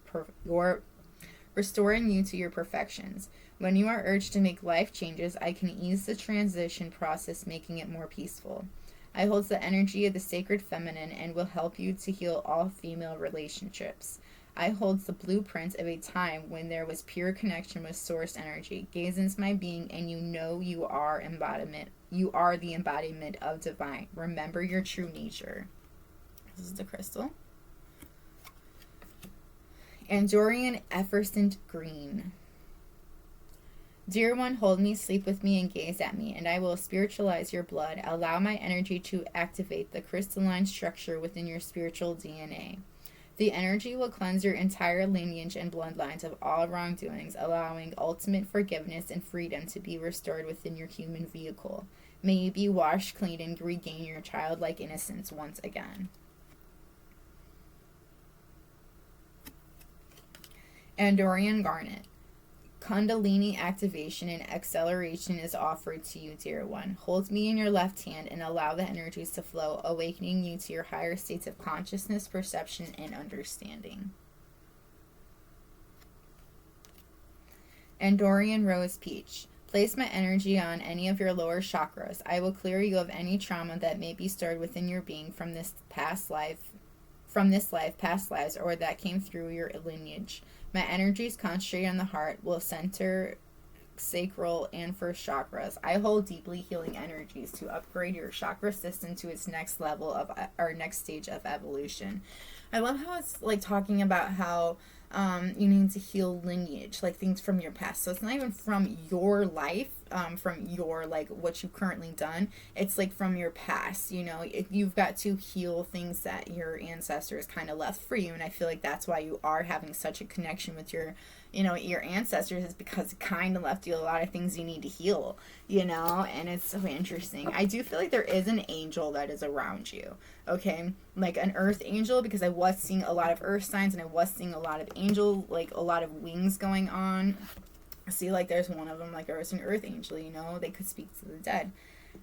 your perfections. When you are urged to make life changes, I can ease the transition process, making it more peaceful. I hold the energy of the sacred feminine and will help you to heal all female relationships. I hold the blueprint of a time when there was pure connection with source energy. Gaze into my being and you know you are embodiment. You are the embodiment of divine. Remember your true nature. This is the crystal. Andorian Effervescent Green. Dear one, hold me, sleep with me, and gaze at me, and I will spiritualize your blood. Allow my energy to activate the crystalline structure within your spiritual DNA. The energy will cleanse your entire lineage and bloodlines of all wrongdoings, allowing ultimate forgiveness and freedom to be restored within your human vehicle. May you be washed clean and regain your childlike innocence once again. Andorian Garnet. Kundalini activation and acceleration is offered to you, dear one. Hold me in your left hand and allow the energies to flow, awakening you to your higher states of consciousness, perception, and understanding. Andorian Rose Peach. Place my energy on any of your lower chakras. I will clear you of any trauma that may be stored within your being from this past life, past lives, or that came through your lineage. My energies concentrate on the heart, will center, sacral, and first chakras. I hold deeply healing energies to upgrade your chakra system to its next level of our next stage of evolution. I love how it's like talking about how you need to heal lineage, like things from your past. So it's not even from your life, from your like what you've currently done. It's like from your past. You know, you've got to heal things that your ancestors kind of left for you, and I feel like that's why you are having such a connection with your ancestors, is because it kind of left you a lot of things you need to heal, and it's so interesting. I do feel like there is an angel that is around you, okay? Like an earth angel, because I was seeing a lot of earth signs and I was seeing a lot of angel, like a lot of wings going on. I see like there's one of them, like there was an earth angel, they could speak to the dead.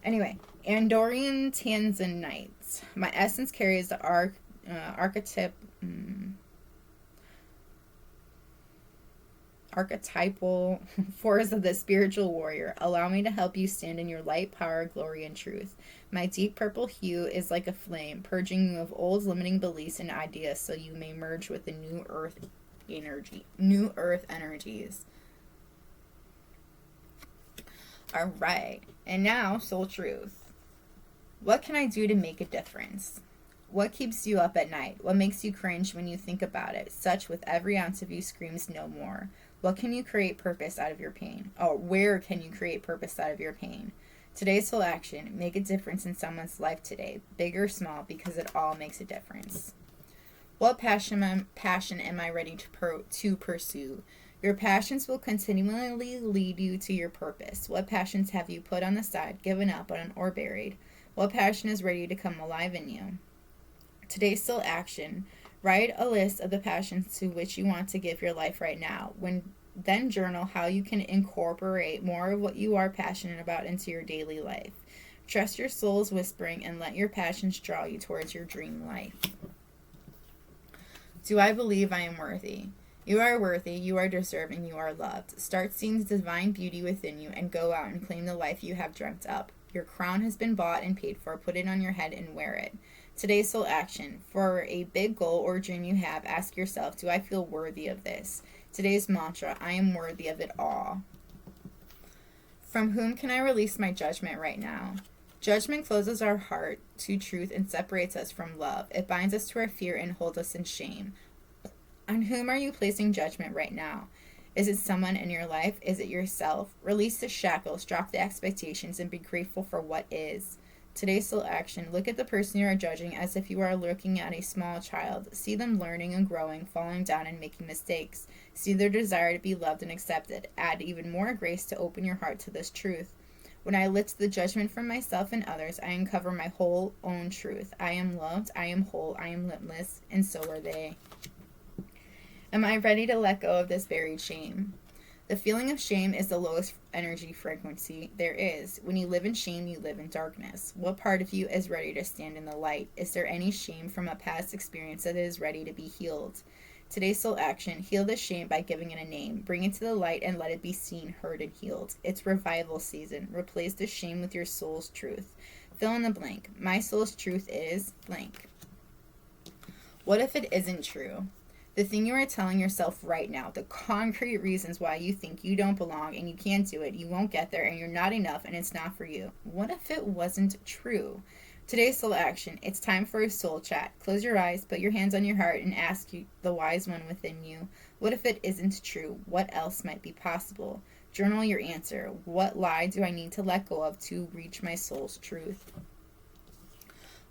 Anyway, Andorian Tanzanites. My essence carries the archetypal force of the spiritual warrior. Allow me to help you stand in your light, power, glory, and truth. My deep purple hue is like a flame, purging you of old limiting beliefs and ideas so you may merge with the new earth energies. All right. And now, soul truth. What can I do to make a difference? What keeps you up at night? What makes you cringe when you think about it? Such with every ounce of you screams no more. What can you create purpose out of your pain? Or where can you create purpose out of your pain? Today's full action. Make a difference in someone's life today, big or small, because it all makes a difference. What passion am I ready to pursue? Your passions will continually lead you to your purpose. What passions have you put on the side, given up on, or buried? What passion is ready to come alive in you? Today's still action. Write a list of the passions to which you want to give your life right now. Then journal how you can incorporate more of what you are passionate about into your daily life. Trust your soul's whispering and let your passions draw you towards your dream life. Do I believe I am worthy? You are worthy, you are deserving, you are loved. Start seeing the divine beauty within you and go out and claim the life you have dreamt up. Your crown has been bought and paid for. Put it on your head and wear it. Today's soul action. For a big goal or dream you have, ask yourself, do I feel worthy of this? Today's mantra, I am worthy of it all. From whom can I release my judgment right now? Judgment closes our heart to truth and separates us from love. It binds us to our fear and holds us in shame. On whom are you placing judgment right now? Is it someone in your life? Is it yourself? Release the shackles, drop the expectations, and be grateful for what is. Today's soul action. Look at the person you are judging as if you are looking at a small child. See them learning and growing, falling down and making mistakes. See their desire to be loved and accepted. Add even more grace to open your heart to this truth. When I lift the judgment from myself and others, I uncover my whole own truth. I am loved, I am whole, I am limitless, and so are they. Am I ready to let go of this buried shame? The feeling of shame is the lowest energy frequency there is. When you live in shame, you live in darkness. What part of you is ready to stand in the light? Is there any shame from a past experience that is ready to be healed? Today's soul action. Heal the shame by giving it a name. Bring it to the light and let it be seen, heard, and healed. It's revival season. Replace the shame with your soul's truth. Fill in the blank. My soul's truth is blank. What if it isn't true? The thing you are telling yourself right now, the concrete reasons why you think you don't belong and you can't do it, you won't get there, and you're not enough and it's not for you. What if it wasn't true? Today's soul action. It's time for a soul chat. Close your eyes, put your hands on your heart, and ask the wise one within you, what if it isn't true? What else might be possible? Journal your answer. What lie do I need to let go of to reach my soul's truth?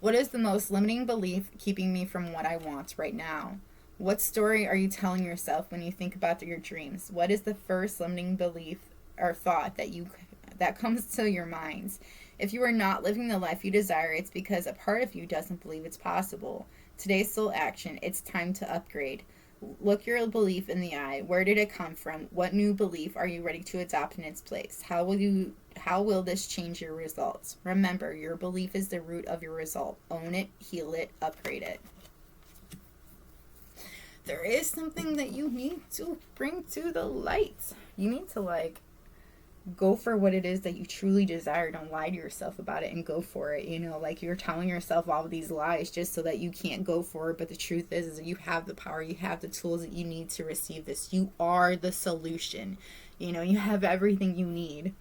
What is the most limiting belief keeping me from what I want right now? What story are you telling yourself when you think about your dreams? What is the first limiting belief or thought that comes to your minds? If you are not living the life you desire, it's because a part of you doesn't believe it's possible. Today's soul action. It's time to upgrade. Look your belief in the eye. Where did it come from? What new belief are you ready to adopt in its place? How will this change your results? Remember, your belief is the root of your result. Own it, heal it, upgrade it. There is something that you need to bring to the light. You need to go for what it is that you truly desire. Don't lie to yourself about it and go for it. You're telling yourself all of these lies just so that you can't go for it. But the truth is that you have the power. You have the tools that you need to receive this. You are the solution. You have everything you need.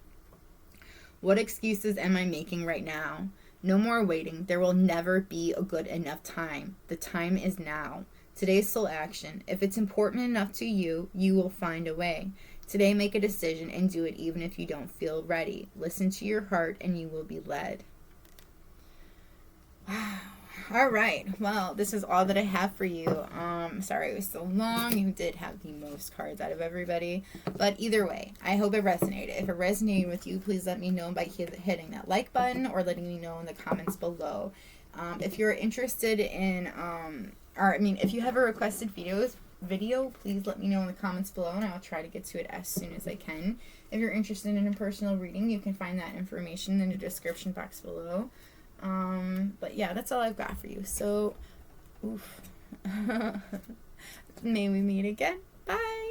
What excuses am I making right now? No more waiting. There will never be a good enough time. The time is now. Today's soul action. If it's important enough to you, you will find a way. Today, make a decision and do it even if you don't feel ready. Listen to your heart and you will be led. Wow. All right. Well, this is all that I have for you. Sorry it was so long. You did have the most cards out of everybody. But either way, I hope it resonated. If it resonated with you, please let me know by hitting that like button or letting me know in the comments below. If you're interested in, if you have a requested video, please let me know in the comments below and I'll try to get to it as soon as I can. If you're interested in a personal reading, you can find that information in the description box below. But yeah, that's all I've got for you. So, may we meet again. Bye!